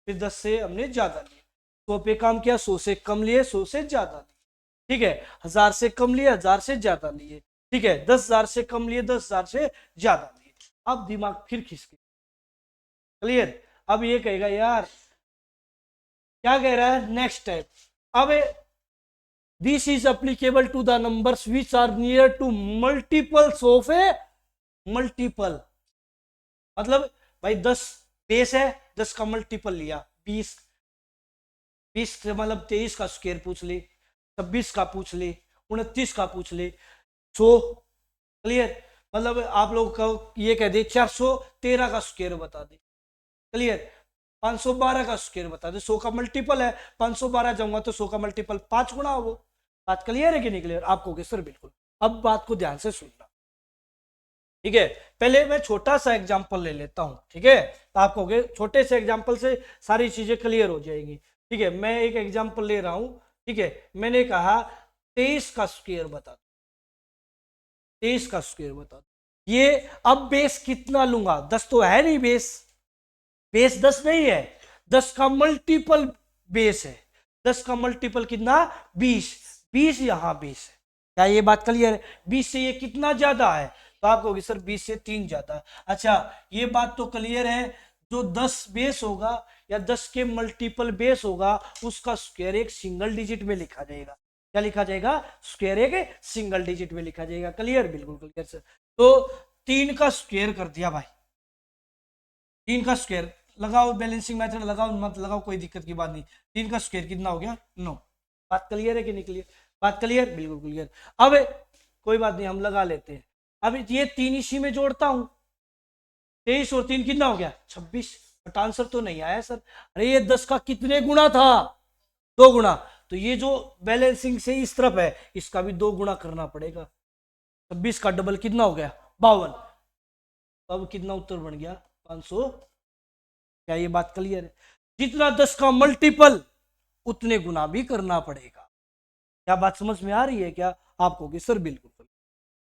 फिर 10 से हमने ज्यादा लिए, 100 पे काम किया, 100 से कम लिए, 100 से ज्यादा लिए, ठीक है, 1000 से कम लिए, 1000 से ज्यादा लिए, ठीक है, 10,000 से कम लिए, 10,000 से ज्यादा लिए। अब दिमाग फिर खिसके, क्लियर। अब ये कहेगा यार, क्या कह रहा है, नेक्स्ट टाइप। अब this is applicable to the numbers which are near to multiples of a multiple. मतलब भाई 10 बेस है, 10 का मल्टीपल लिया, 20, 20 से मतलब 23 का स्क्वायर पूछ ले, 26 का पूछ ले, 29 का पूछ ले, 100। क्लियर, मतलब आप लोग का ये कह दे 413 का स्क्वायर बता दे, क्लियर, 512 का स्क्वायर बता दे, 100 का मल्टीपल है, 512 जाऊंगा तो 100 का मल्टीपल 5 गुना हो। बात क्लियर है कि नहीं क्लियर आपको, कि सर बिल्कुल। अब बात को ध्यान से सुनना, ठीक है। पहले मैं छोटा सा एग्जांपल ले लेता हूं, ठीक है, तो आप कहोगे छोटे से एग्जांपल से सारी चीजें क्लियर हो जाएंगी, ठीक है। मैं एक एग्जांपल ले रहा हूं, ठीक है। मैंने कहा 23 का स्क्वायर बता दो, 23 का स्क्वायर बता दो। ये अब बेस कितना लूंगा, 10 तो है नहीं बेस, बेस 10 नहीं है, 10 का मल्टीपल बेस है, 10 का मल्टीपल कितना, 20, 20 यहां बेस है। क्या ये बात क्लियर है, 20 से ये कितना ज्यादा है, तो आप कहोगे सर 20 से 3 ज्यादा है। अच्छा, ये बात तो क्लियर है, जो 10 बेस होगा या 10 के मल्टीपल बेस होगा, उसका स्क्वायर एक सिंगल डिजिट में लिखा जाएगा। क्या लिखा जाएगा, स्क्वायर एक सिंगल डिजिट में लिखा जाएगा। क्लियर, बिल्कुल क्लियर सर। तो 3 का स्क्वायर कर दिया भाई, 3 का स्क्वायर लगाओ, बैलेंसिंग मेथड लगाओ मत लगाओ, कोई दिक्कत की बात नहीं। 3 का स्क्वायर कितना हो गया, 9। बात क्लियर है कि नहीं क्लियर, बात क्लियर, बिल्कुल क्लियर। अब कोई बात नहीं, हम लगा लेते हैं। अब ये 3 इसी में जोड़ता हूं, 23 और 3 कितना हो गया, 26। बट आंसर तो नहीं आया सर। अरे ये 10 का कितने गुना था, 2 गुना। तो ये जो बैलेंसिंग से इस तरफ है, इसका भी 2 गुना करना पड़ेगा। 26 का डबल कितना हो गया, 52। अब कितना उत्तर बन गया, 500। क्या ये बात क्लियर है, जितना 10 का मल्टीपल उतने गुना भी करना पड़ेगा। क्या बात समझ में आ रही है क्या आपको, कि सर बिल्कुल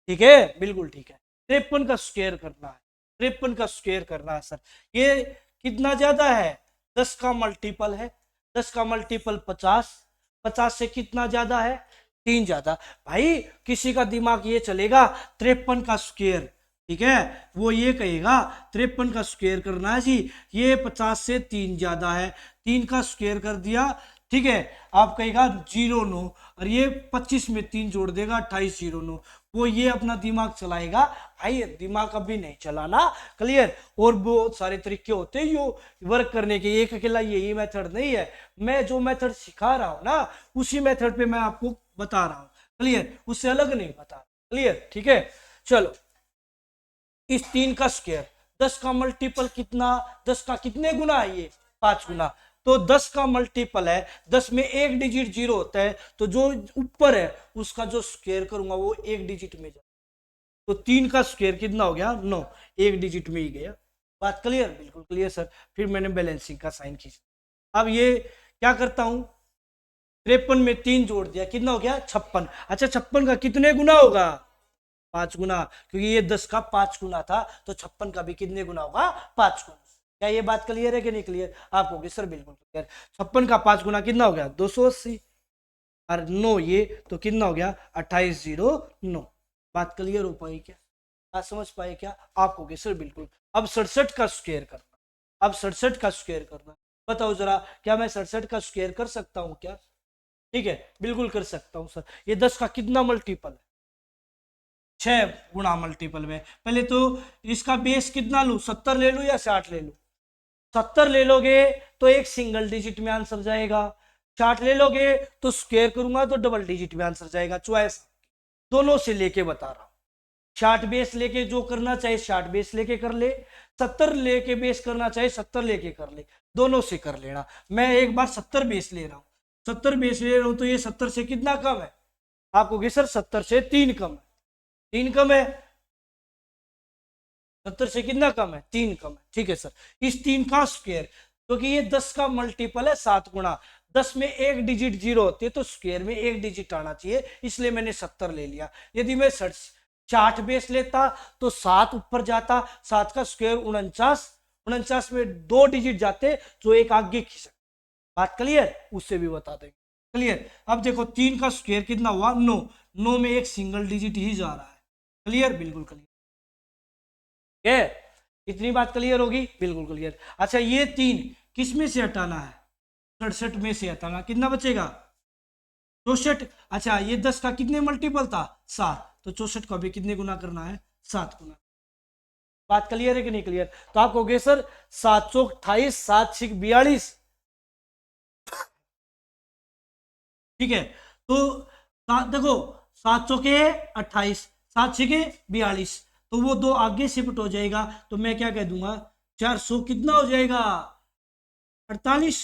ठीक है, बिल्कुल ठीक है। 53 का स्क्वायर करना है, 53 का स्क्वायर करना है सर। ये कितना ज्यादा है, 10 का मल्टीपल है, 10 का मल्टीपल 50, 50 से कितना ज्यादा है, 3 ज्यादा। भाई किसी का दिमाग ये चलेगा 53 का स्क्वायर, ठीक है, वो ये कहेगा 53 का स्क्वायर करना है जी, ये 50 से 3 ज्यादा है, 3 का स्क्वायर कर दिया, ठीक है। आप कहेगा 09, और ये 25 में 3 जोड़ देगा, 2809। वो ये अपना दिमाग चलाएगा। भाई दिमाग अभी नहीं चलाना, क्लियर। और बहुत सारे तरीके होते हैं यो वर्क करने के, एक अकेला यही मेथड नहीं है। मैं जो मेथड सिखा रहा हूं ना, उसी मेथड पे मैं आपको बता रहा हूं, क्लियर, उससे अलग नहीं बता, क्लियर, ठीक है। चलो, इस 3 का स्क्वायर, 10 का मल्टीपल कितना, 10 का कितने गुना है ये, 5 गुना। तो 10 का मल्टीपल है, 10 में एक डिजिट जीरो होता है, तो जो ऊपर है उसका जो स्क्वायर करूंगा वो एक डिजिट में जाए। तो 3 का स्क्वायर कितना हो गया, 9, एक डिजिट में ही गया। बात क्लियर, बिल्कुल क्लियर सर। फिर मैंने बैलेंसिंग का साइन खींचा। अब ये क्या करता हूं, 53 में 3 जोड़ दिया, कितना हो गया, 56। अच्छा, 56 का कितने गुना होगा, 5 गुना, क्योंकि ये 10 का 5 गुना था, तो 56 का भी कितने गुना होगा, 5 गुना। क्या ये बात क्लियर है कि नहीं क्लियर आप, होगी सर बिल्कुल क्लियर। 56 का 5 गुना कितना हो गया, 280, और 9 ये तो कितना हो गया, 2809। बात क्लियर हो पाई क्या, बात समझ पाए क्या आप, होगी सर बिल्कुल। अब 67 का स्क्वायर करना, अब 67 का स्क्वायर करना, बताओ जरा क्या मैं 67 का स्क्वायर कर सकता हूँ क्या? ठीक है, बिल्कुल कर सकता हूँ सर। ये 10 का कितना मल्टीपल है? 6 गुना मल्टीपल में। पहले तो इसका बेस कितना लूँ, 70 ले लूँ या 60 ले लूँ? 70 ले लोगे तो एक सिंगल डिजिट में आंसर जाएगा, 60 ले लोगे तो स्क्वायर करूंगा तो डबल डिजिट में आंसर जाएगा। चॉइस दोनों से लेके बता रहा हूं। 60 बेस लेके जो करना चाहे 60 बेस लेके कर ले, 70 लेके बेस करना चाहे 70 लेके कर ले, दोनों से कर लेना। मैं एक बार 70 बेस ले रहा हूं, 70 बेस ले रहा हूं तो ये 70 से कितना कम है? आपको कि सर 70 से 3 कम है, 3 कम है। 70 से कितना कम है? 3 कम है। ठीक है सर, इस 3 का स्क्वायर, क्योंकि ये 10 का मल्टीपल है 7 गुना, 10 में एक डिजिट जीरो होती है तो स्क्वायर में एक डिजिट आना चाहिए, इसलिए मैंने 70 ले लिया। यदि मैं 60 बेस लेता तो 7 ऊपर जाता, 7 का स्क्वायर 49, 49 में 2 डिजिट जाते जो एक आगे खिसक। बात क्लियर? उससे भी बता देंगे। क्लियर? अब देखो 3 का स्क्वायर कितना हुआ? 9, 9 में एक सिंगल डिजिट ही जा रहा है। क्लियर? बिल्कुल क्लियर है। इतनी बात क्लियर होगी? बिल्कुल क्लियर। अच्छा ये 3 किस में से हटाना है? 67 में से हटाना, कितना बचेगा? 64। अच्छा ये 10 का कितने मल्टीपल था? 7, तो 64 का भी कितने गुना करना है? 7 गुना। बात क्लियर है कि नहीं क्लियर? तो आप कहोगे सर 728, 7 6 42। ठीक है, तो देखो 7 चौके 28, 7 छके 42, तो वो 2 आगे शिफ्ट हो जाएगा, तो मैं क्या कह दूंगा 400 कितना हो जाएगा? 48।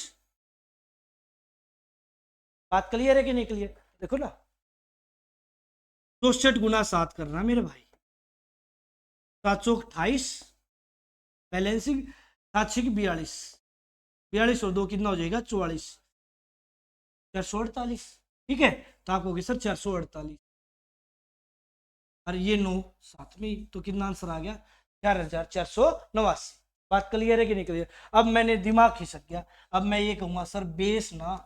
बात क्लियर है कि नहीं क्लियर? देखो ना 64 गुना 7 करना मेरे भाई, 728 बैलेंसिंग, 7 छक 42, 42 और 2 कितना हो जाएगा? 44, 448। ठीक है, तो आप कहोगे सर 448 और ये 9 साथ में ही, तो कितना आंसर आ गया? 4489। बात क्लियर है कि नहीं क्लियर? अब मैंने दिमाग खिसक गया, अब मैं ये कहूंगा सर बेस ना,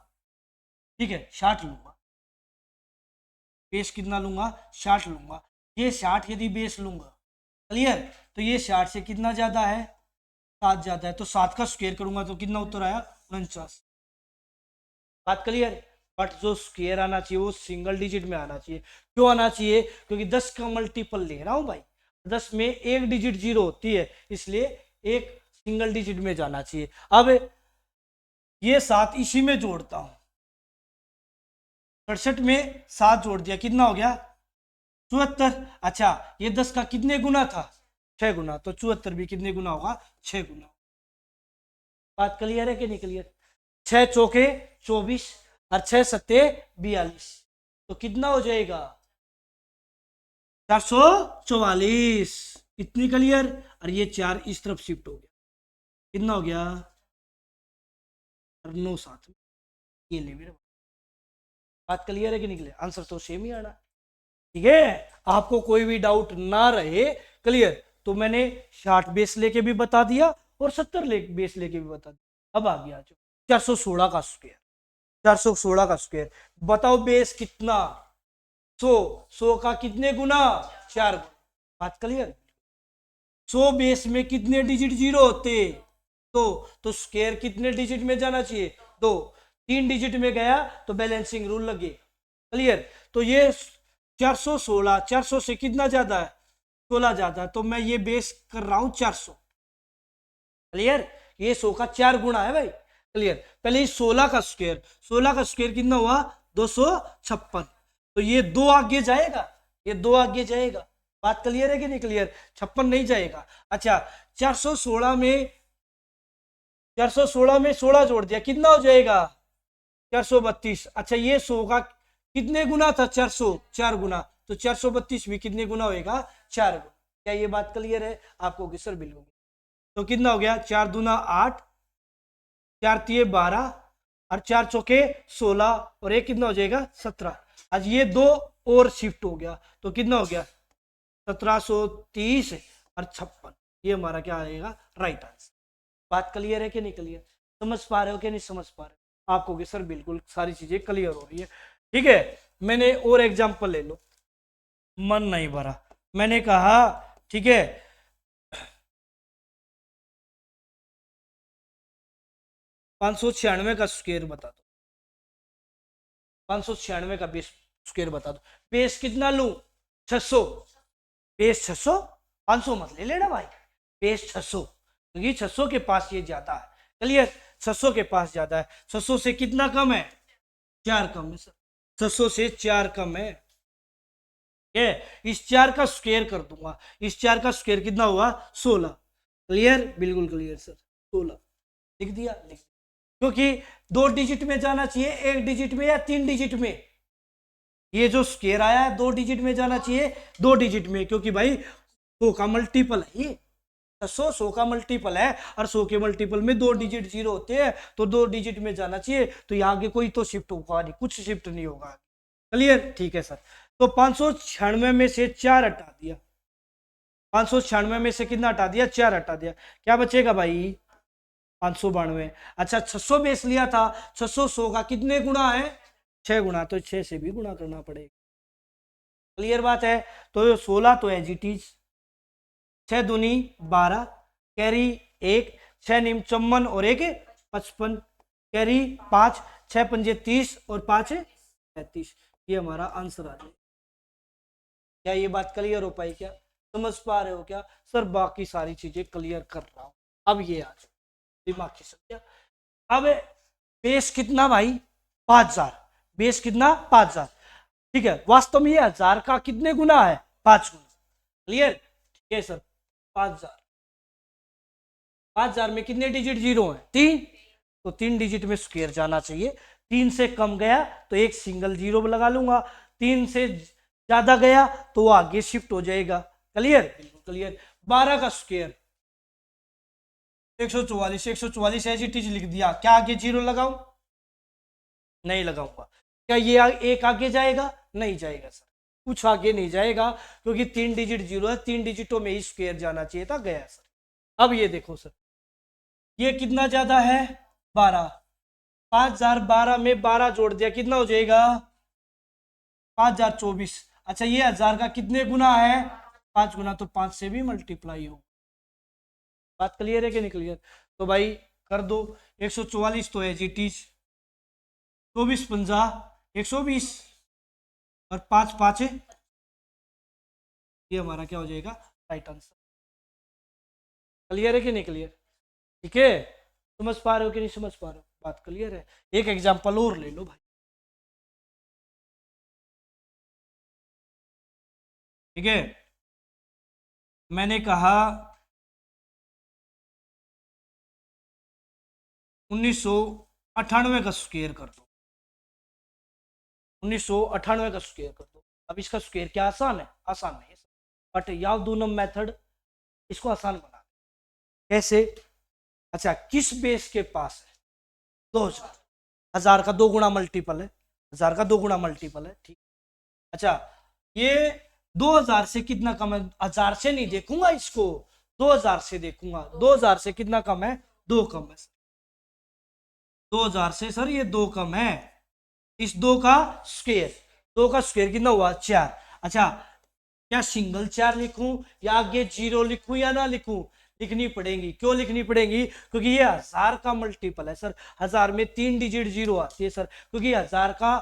ठीक है 60 लूंगा, बेस कितना लूंगा? 60 लूंगा। ये 60 यदि बेस लूंगा, क्लियर, तो ये 60 से कितना ज्यादा है? 7 ज्यादा है, तो 7 का स्क्वायर करूंगा तो कितना उत्तर आया? 49। बात क्लियर? बट जो स्क्वायर आना चाहिए वो सिंगल डिजिट में आना चाहिए। क्यों आना चाहिए? क्योंकि 10 का मल्टीपल ले रहा हूं भाई, 10 में एक डिजिट जीरो होती है, इसलिए एक सिंगल डिजिट में जाना चाहिए। अब ये 7 इसी में जोड़ता हूं, 67 में 7 जोड़ दिया, कितना हो गया? 74। अच्छा ये 10 का कितने गुना था? 6 गुना, तो 74 भी कितने गुना होगा? 6 गुना। बात क्लियर है कि नहीं क्लियर? 6 चौके 24 और 6 सत्ते 42, तो कितना हो जाएगा? 444। इतनी क्लियर? और ये 4 इस तरफ शिफ्ट हो गया, कितना हो गया? और 9 साथ में, ये ले मेरे। बात क्लियर है कि नहीं क्लियर? आंसर तो सेम ही आना। ठीक है, आपको कोई भी डाउट ना रहे, क्लियर, तो मैंने 60 बेस लेके भी बता दिया और 70 बेस लेके भी बता दिया। अब आ गया 416 का स्क्वायर, 416 का स्क्वायर, बताओ बेस कितना? 100, 100 का कितने गुना? 4 गुना। बात क्लियर? 100 बेस में कितने डिजिट जीरो होते? तो स्क्वायर कितने डिजिट में जाना चाहिए? 2, 3 डिजिट में गया तो बैलेंसिंग रूल लगे। क्लियर? तो ये 416, 400 से कितना ज्यादा है? 16 ज्यादा है, तो मैं ये बेस कर रहा हूं 400। क्लियर? ये 100 का 4 गुना है भाई। क्लियर? पहले 16 का स्क्वायर, 16 का स्क्वायर कितना हुआ? 256, तो ये 2 आगे जाएगा, ये 2 आगे जाएगा। बात क्लियर है कि नहीं क्लियर? 56 नहीं जाएगा। अच्छा 416 में 416 में 16 जोड़ दिया, कितना हो जाएगा? 432। अच्छा ये 100 का कितने गुना था? 400, 4 गुना, तो 432 भी कितने गुना होएगा? 4 गुना। क्या ये बात क्लियर है आपको कि सर? बिल्कुल। तो कितना हो गया? 4 दूना 8, 4 तिये 12 और 4 चौके 16 और एक कितना हो जाएगा? 17। आज ये 2 और शिफ्ट हो गया, तो कितना हो गया? 1730 और 56। ये हमारा क्या आएगा? Right answer. बात क्लियर है कि नहीं क्लियर? समझ पा रहे हो कि नहीं समझ पा रहे हो? आपको कि सर बिल्कुल सारी चीजें क्लियर हो रही है। ठीक है, मैंने और एग्जांपल ले लो। मन नहीं भरा, मैंने कहा ठीक है 596 का स्क्वायर बता दो, 596 का बेस स्क्वायर बता दो। बेस कितना लूं? 600। बेस 600, 500 मत ले लेना भाई, बेस 600, क्योंकि 600 के पास ये ज्यादा है। क्लियर? 600 के पास ज्यादा है। 600 से कितना कम है? 4 कम है सर, 600 से 4 कम है। ये इस 4 का स्क्वायर कर दूंगा, इस 4 का स्क्वायर कितना हुआ? 16। क्लियर? बिल्कुल क्लियर सर, 16 लिख दिया, लिख। क्योंकि 2 डिजिट में जाना चाहिए, 1 डिजिट में या 3 डिजिट में। ये जो स्क्वायर आया है 2 डिजिट में जाना चाहिए, 2 डिजिट में, क्योंकि भाई 100 का मल्टीपल है ये, 100 का मल्टीपल है, और 100 के मल्टीपल में 2 डिजिट जीरो होते हैं, तो 2 डिजिट में जाना चाहिए। तो यहाँ आगे कोई तो शिफ्ट होगा नहीं, कुछ शिफ्ट नहीं होगा। क्लियर? ठीक है सर। तो 596 में से 4 हटा दिया, 596 में से कितना हटा दिया? 4 हटा दिया, क्या बचेगा भाई? 592। अच्छा 600 बेस लिया था, 600 100 का कितने गुना है? 6 गुना, तो 6 से भी गुना करना पड़ेगा। क्लियर बात है? तो 16 तो एज इट इज, 6 दूनी 12, कैरी 1, 6 निम 54 और 1 55, कैरी 5, 6 पंजे 30 और 5 35। ये हमारा आंसर आ जाए। क्या ये बात क्लियर हो पाई? क्या समझ पा रहे हो क्या सर? बाकी सारी चीजें क्लियर कर रहा हूं, अब ये आ जाए दिमाग की समझा। अब बेस कितना भाई? 5000। बेस कितना? 5000। ठीक है, वास्तव में ये 1000 का कितने गुना है? 5 गुना। क्लियर? ठीक है सर। 5000, 5000 में कितने डिजिट जीरो हैं? 3। तो 3 डिजिट में स्क्वायर जाना चाहिए। 3 से कम गया तो एक सिंगल जीरो लगा लूंगा, 3 से ज्यादा गया तो वो आगे शिफ्ट हो जाएगा। क्लियर? बिल्कुल क्लियर। 12 का स्क्वायर 144, 144 एज इट इज लिख दिया, क्या आगे जीरो लगाऊं? नहीं लगाऊंगा। क्या ये एक आगे जाएगा? नहीं जाएगा सर, कुछ आगे नहीं जाएगा, क्योंकि 3 डिजिट जीरो है, 3 डिजिटों में ही स्क्वायर जाना चाहिए था, गया सर। अब ये देखो सर, ये कितना ज्यादा है? 12। 5012 में 12 जोड़ दिया, कितना हो जाएगा? 5024। अच्छा ये 1000 का कितने गुना है? 5 गुना, तो 5 से भी मल्टीप्लाई हो। बात क्लियर है कि नहीं क्लियर? तो भाई कर दो, 144 तो एज इट इज, 24 पंजा 120 और 5 5, ये हमारा क्या हो जाएगा? Right answer. क्लियर है कि नहीं क्लियर? ठीक है, समझ पा रहे हो कि नहीं समझ पा रहे हो? बात क्लियर है? एक एग्जांपल और ले लो भाई। ठीक है, मैंने कहा 1998 का स्क्वायर कर दो, 1998 का स्क्वायर कर दो। अब इसका स्क्वायर क्या आसान है? आसान नहीं है, बट याव दूनम मेथड इसको आसान बना दे। कैसे? अच्छा किस बेस के पास है? 2000। 1000 का 2 गुना मल्टीपल है, 1000 का 2 गुना मल्टीपल है। ठीक। अच्छा ये 2000 से कितना कम है? 1000 से नहीं देखूंगा इसको, 2000 से देखूंगा। 2000 से कितना कम है? 2 कम है। 2000 से सर ये 2 कम है, इस 2 का स्क्वायर, 2 का स्क्वायर कितना हुआ? 4। अच्छा क्या सिंगल 4 लिखूं या आगे जीरो लिखूं या ना लिखूं? लिखनी पड़ेगी। क्यों लिखनी पड़ेगी? क्योंकि ये 1000 का मल्टीपल है सर, 1000 में 3 डिजिट जीरो आती है सर, क्योंकि 1000 का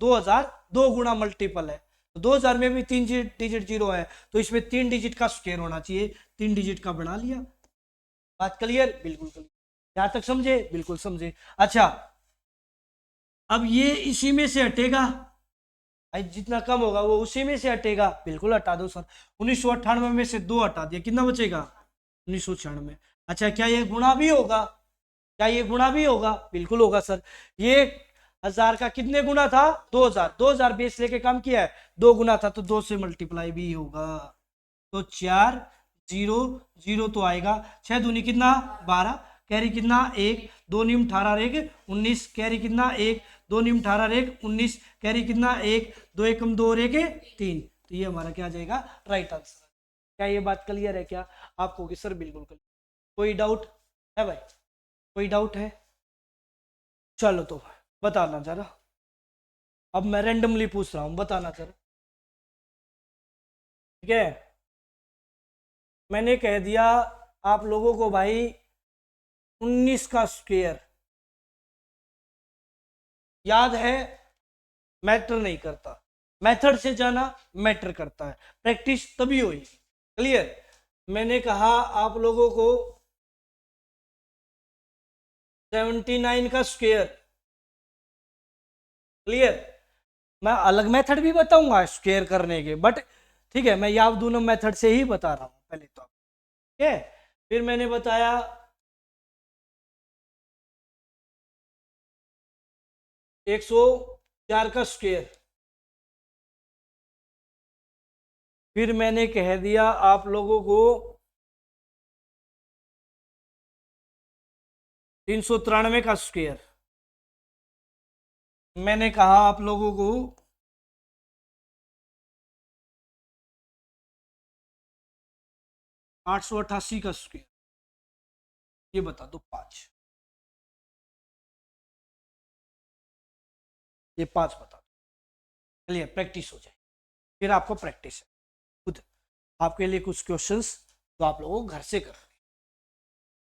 2000 2 गुना मल्टीपल है, तो 2000 में भी 3 डिजिट जीरो है, तो इसमें 3 डिजिट का स्क्वायर होना चाहिए, 3 डिजिट का बना लिया। बात क्लियर? बिल्कुल क्लियर। यहां तक समझे? बिल्कुल समझे। अच्छा अब ये इसी में से हटेगा, जितना कम होगा वो उसी में से हटेगा, बिल्कुल हटा दो सर। 1998 में से 2 हटा दिया, कितना बचेगा? 1996। अच्छा क्या ये गुणा भी होगा? क्या ये गुणा भी होगा? बिल्कुल होगा सर। ये 1000 का कितने गुना था? 2000। 2000 बेस लेके काम किया है, 2 गुना था, तो 2 से मल्टीप्लाई भी होगा। तो 4 0 0 तो आएगा, 6 दूनी कितना? 12, कैरी कितना? 1, 2 निम 18 1 19, कैरी कितना? 1, 2 निम 18 1 19, कैरी कितना? 1, 2 एकम 2 और 1 3। तो ये हमारा क्या आ जाएगा? Right answer. क्या ये बात क्लियर है क्या आपको? कि सर बिल्कुल क्लियर। कोई डाउट है भाई? कोई डाउट है? चलो तो बताना जरा, अब मैं रेंडमली पूछ रहा हूं, बताना जरा। ठीक है, मैंने कह दिया आप लोगों को भाई 19 का स्क्वायर याद है मैटर नहीं करता, मेथड से जाना मैटर करता है। प्रैक्टिस तभी हुई। क्लियर। मैंने कहा आप लोगों को 79 का स्क्वायर। क्लियर। मैं अलग मेथड भी बताऊंगा स्क्वायर करने के, बट ठीक है, मैं याव दोनों मेथड से ही बता रहा हूं पहले तो। ठीक है, फिर मैंने बताया 104 का स्क्वायर। फिर मैंने कह दिया आप लोगों को 393 का स्क्वायर। मैंने कहा आप लोगों को 888 का स्क्वायर। ये बता दो 5। ये 5 बता दो। चलिए प्रैक्टिस हो जाए, फिर आपको प्रैक्टिस है खुद। आपके लिए कुछ क्वेश्चंस तो आप लोगों को घर से कर।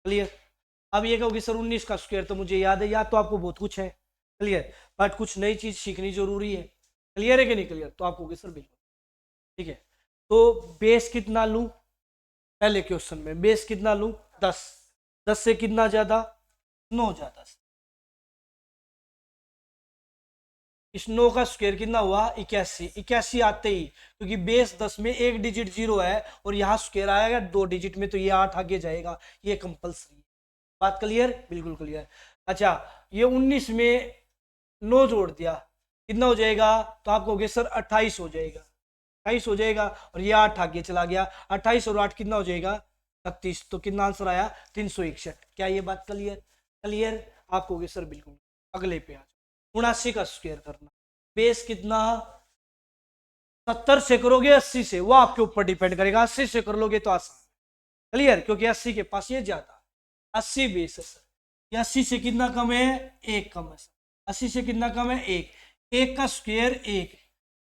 क्लियर। अब ये कहोगे सर 19 का स्क्वायर तो मुझे याद है, याद तो आपको बहुत कुछ है। क्लियर। बट कुछ नई चीज सीखनी जरूरी है। क्लियर है कि नहीं क्लियर? तो आप कहोगे सर बिल्कुल ठीक है। तो बेस कितना लूं? पहले क्वेश्चन में बेस कितना लूं? 10। 10 से कितना ज्यादा? 9 ज्यादा। इस 9 का स्क्वायर कितना हुआ? 81। 81 आते ही, क्योंकि बेस 10 में एक डिजिट 0 है और यहाँ स्क्वायर आएगा 2 डिजिट में, तो ये 8 आगे जाएगा। ये कंपलसरी। बात क्लियर? बिल्कुल क्लियर। अच्छा, ये 19 में 9 जोड़ दिया, कितना हो जाएगा? तो आप कहोगे सर 28 हो जाएगा। 28 हो जाएगा, और ये 8 आगे चला गया। 28 और 8 कितना हो जाएगा? 36। तो कितना आंसर आया? 361। क्या ये बात क्लियर? क्लियर। आप कहोगे सर बिल्कुल। अगले पे आ जाओ। 79 का स्क्वायर करना। बेस कितना? 70 से करोगे 80 से, वो आपके ऊपर डिपेंड करेगा। 80 से कर लोगे तो आसान। क्लियर, क्योंकि 80 के पास ये ज्यादा। 80 बेस है सर। 80 से कितना कम है? 1 कम है सर। 80 से कितना कम है? 1। 1 का स्क्वायर 1।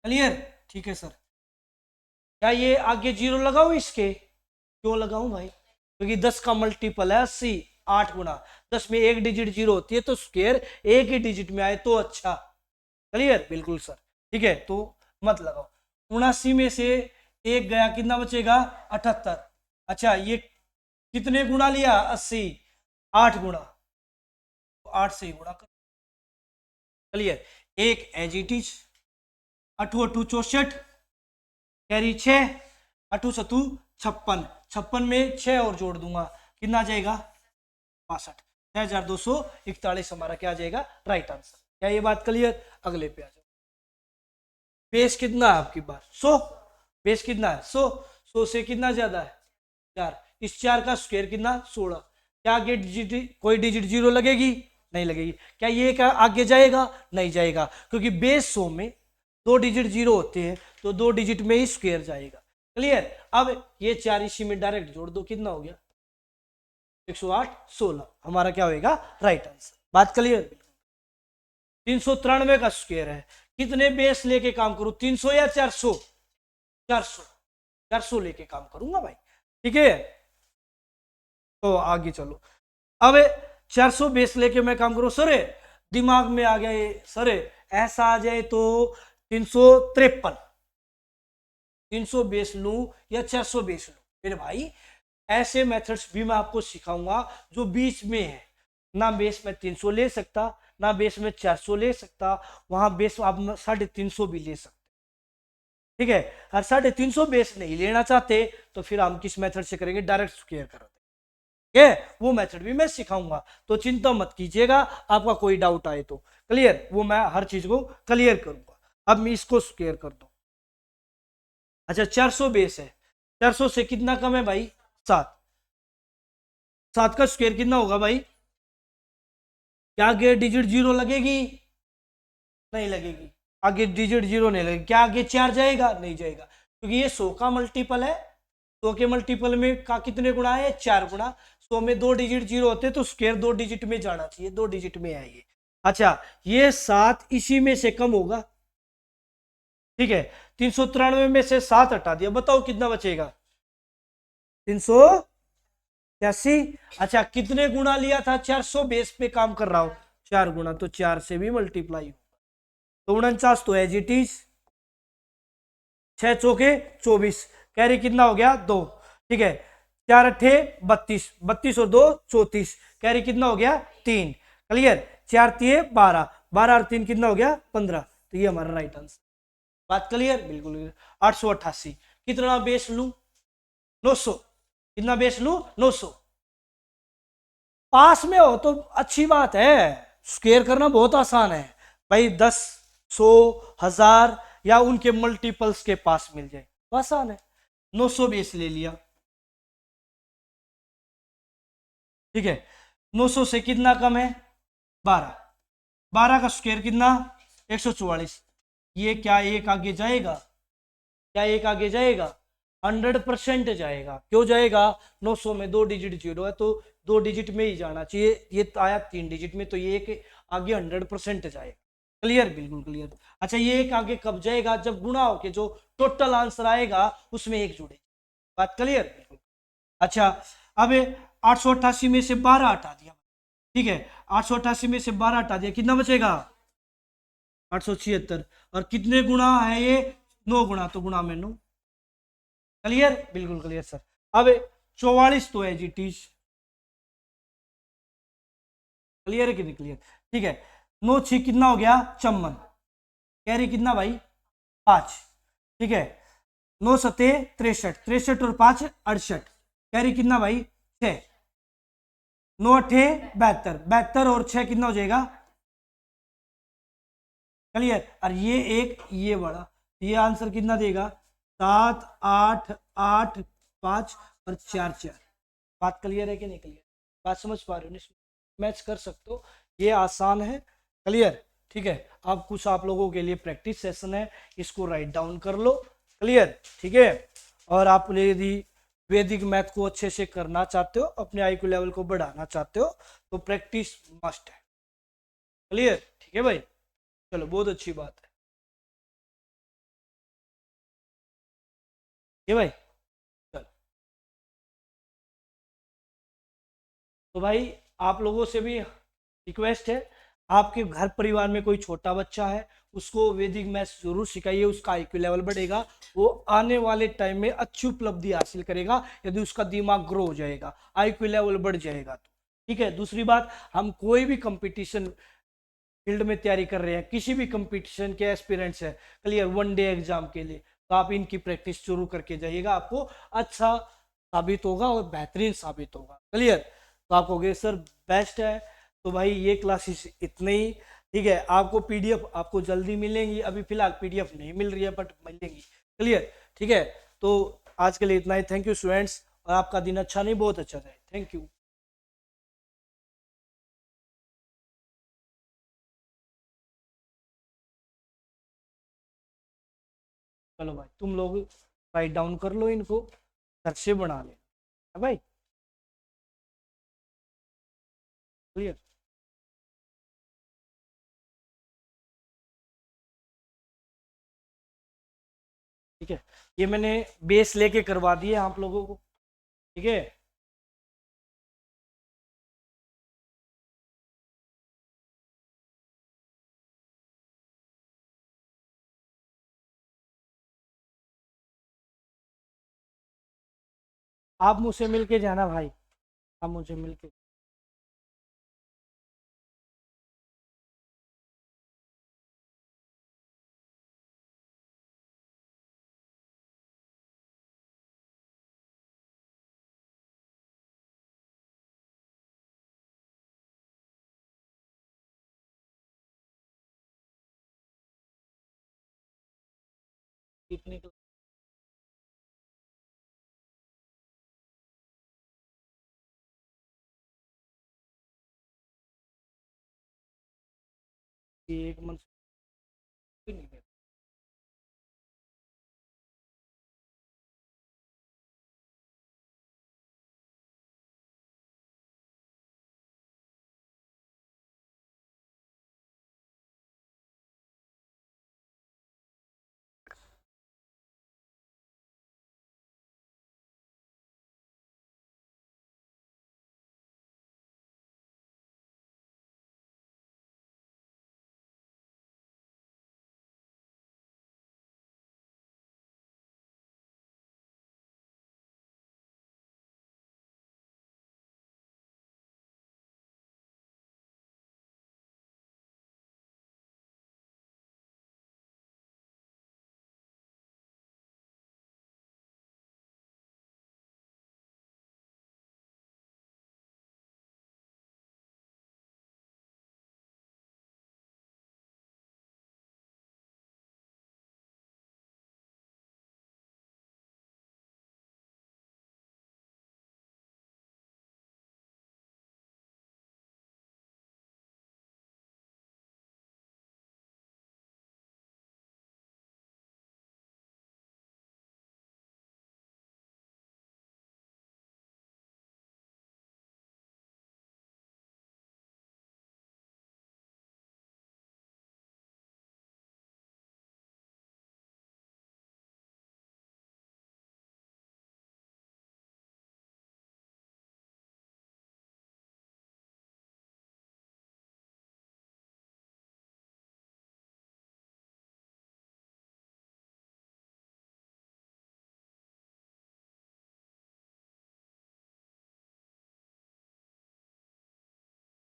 क्लियर। ठीक है सर। क्या ये आगे 0 लगाऊं इसके? क्यों लगाऊं भाई? क्योंकि 10 का मल्टीपल है 80। 8 गुना 10 में एक डिजिट 0 होती है, तो स्क्वायर एक ही डिजिट में आए तो अच्छा। क्लियर। बिल्कुल सर। ठीक है, तो मत लगाओ। 79 में से 1 गया, कितना बचेगा? 78। अच्छा, ये कितने गुना लिया? 80। 8 गुना, तो 8 से ही गुणा कर। क्लियर। एक एज इट इज। 8 8 64, कैरी 6, 8 7 56। 56 में 6 और जोड़ दूंगा, कितना आ जाएगा? 62। 6241 हमारा क्या आ जाएगा? Right answer. क्या ये बात क्लियर? अगले पे आ जाओ। बेस कितना है आपकी बात? 100। बेस कितना है? 100। 100 से कितना ज्यादा है? 4। इस 4 का स्क्वायर कितना? 16। क्या आगे डिजिट कोई डिजिट 0 लगेगी? नहीं लगेगी। क्या ये क्या आगे जाएगा? नहीं जाएगा, क्योंकि बेस 100 में 2 डिजिट 0 होते हैं, तो 2 डिजिट में ही स्क्वायर जाएगा। क्लियर। अब ये 4 इसी में डायरेक्ट जोड़ दो, कितना हो गया? 108 16 हमारा क्या होएगा? Right answer. बात क्लियर? 393 का स्क्वायर है। कितने बेस लेके काम करूं? 300 या 400? 400। 400 लेके काम करूंगा भाई। ठीक है, तो आगे चलो। अब 400 बेस लेके मैं काम करूं सर। दिमाग में आ गया ये सर, ऐसा आ जाए तो 353। 300 बेस लूं या 400 बेस लूं? मेरे भाई ऐसे मेथड्स भी मैं आपको सिखाऊंगा जो बीच में है। ना बेस में 300 ले सकता, ना बेस में 400 ले सकता, वहां बेस आप 350 भी ले सकते। ठीक है, और 350 बेस नहीं लेना चाहते तो फिर हम किस मेथड से करेंगे? डायरेक्ट स्क्वायर कर देंगे। वो मेथड भी मैं सिखाऊंगा, तो चिंता मत कीजिएगा। आपका कोई डाउट आए तो क्लियर, वो मैं हर चीज को क्लियर करूंगा। अब मैं इसको स्क्वायर कर दूं। अच्छा, 400 बेस है। 400 से कितना कम है भाई? 7। 7 का स्क्वायर कितना होगा भाई? क्या आगे डिजिट 0 लगेगी? नहीं लगेगी। आगे डिजिट 0 नहीं लगेगी। क्या आगे 4 जाएगा? नहीं जाएगा, क्योंकि ये 100 का मल्टीपल है। 100 के मल्टीपल में का कितने गुणा है? 4 गुणा। 100 में 2 डिजिट 0 होते, तो स्क्वायर 2 डिजिट में जाना चाहिए, 2 डिजिट में आएगी। अच्छा, ये 7 इसी में से कम होगा। ठीक है, 393 में से 7 हटा दिया, बताओ कितना बचेगा? 383। अच्छा, कितने गुणा लिया था? 400 बेस पे काम कर रहा हूं, 4 गुना, तो 4 से भी मल्टीप्लाई होगा। तो 49 तो एज इट इज, 6 चौके 24, कैरी कितना हो गया 2, ठीक है। 4 अट्ठे 32, 32 और 2 34, कैरी कितना हो गया 3, क्लियर। 4 तिये 12, 12 और 3 कितना हो गया 15, तो ये हमारा राइट आंसर। बात क्लियर, बिल्कुल क्लियर। 888 कितना बेस लू 900, कितना बेस लू 900। पास में हो तो अच्छी बात है, स्क्वायर करना बहुत आसान है भाई, 10, 100, 1000 या उनके मल्टीपल्स के पास मिल जाए तो आसान है। 900 बेस ले लिया, ठीक है। 900 से कितना कम है 12, 12 का स्क्वायर कितना 144, ये क्या एक आगे जाएगा, क्या एक आगे जाएगा 100% जाएगा। क्यों जाएगा, 900 में 2 डिजिट जीरो है तो 2 डिजिट में ही जाना चाहिए, ये तो आया 3 डिजिट में, तो ये एक आगे 100% जाएगा। क्लियर, बिल्कुल क्लियर। अच्छा ये एक आगे कब जाएगा, जब गुणा होके जो टोटल आंसर आएगा उसमें एक जुड़े। बात क्लियर, बिल्कुल। अच्छा अब 888 में से 12 हटा दिया, ठीक है। 888 में से 12 हटा दिया, कितना बचेगा 876, और कितने गुणा है ये 9 गुणा, तो गुणा में 9। क्लियर, बिल्कुल क्लियर सर। अब 44 तो है जी टीच, क्लियर है कि नहीं क्लियर, ठीक है। 9 6 कितना हो गया 54, कैरी कितना भाई 5, ठीक है। 9 सते 63, 63 और 5 68, कैरी कितना भाई 6, 9 अठे 72, 72 और 6 कितना हो जाएगा, क्लियर। और ये एक ये बड़ा, ये आंसर कितना देगा 7 8 8 5 और 4 4। बात क्लियर है कि नहीं क्लियर, बात समझ पा रहे हो, मैच कर सकते हो, ये आसान है। क्लियर, ठीक है। अब कुछ आप लोगों के लिए प्रैक्टिस सेशन है, इसको राइट डाउन कर लो। क्लियर, ठीक है। और आप यदि वैदिक मैथ को अच्छे से करना चाहते हो, अपने आईक्यू लेवल को बढ़ाना चाहते हो, तो प्रैक्टिस मस्ट है। क्लियर, ठीक है भाई, चलो बहुत अच्छी बात है ये भाई। चलो तो भाई आप लोगों से भी रिक्वेस्ट है, आपके घर परिवार में कोई छोटा बच्चा है उसको वैदिक मैथ्स जरूर सिखाइए, उसका आईक्यू लेवल बढ़ेगा, वो आने वाले टाइम में अच्छी उपलब्धि हासिल करेगा यदि उसका दिमाग ग्रो हो जाएगा, आईक्यू लेवल बढ़ जाएगा तो, ठीक है। दूसरी बात, हम कोई भी कंपटीशन फील्ड में तैयारी कर रहे हैं, किसी भी कंपटीशन के एस्पिरेंट्स है, क्लियर, 1 डे एग्जाम के लिए, तो आप इनकी प्रैक्टिस शुरू करके जाइएगा, आपको अच्छा साबित होगा और बेहतरीन साबित होगा। क्लियर, तो आप कहोगे सर बेस्ट है, तो भाई ये क्लासेस इतने ही, ठीक है। आपको पीडीएफ आपको जल्दी मिलेंगी, अभी फिलहाल पीडीएफ नहीं मिल रही है बट मिलेंगी। क्लियर, ठीक है। तो आज के लिए इतना ही, थैंक यू स्टूडेंट्स, और आपका दिन अच्छा नहीं बहुत अच्छा जाए, थैंक यू। चलो भाई तुम लोग राइट डाउन कर लो इनको, घर से बना लेना भाई। क्लियर, ठीक है। ये मैंने बेस लेके करवा दिए आप लोगों को, ठीक है। आप मुझसे मिलके जाना भाई, आप मुझे मिलके। कितने एक मंथ नहीं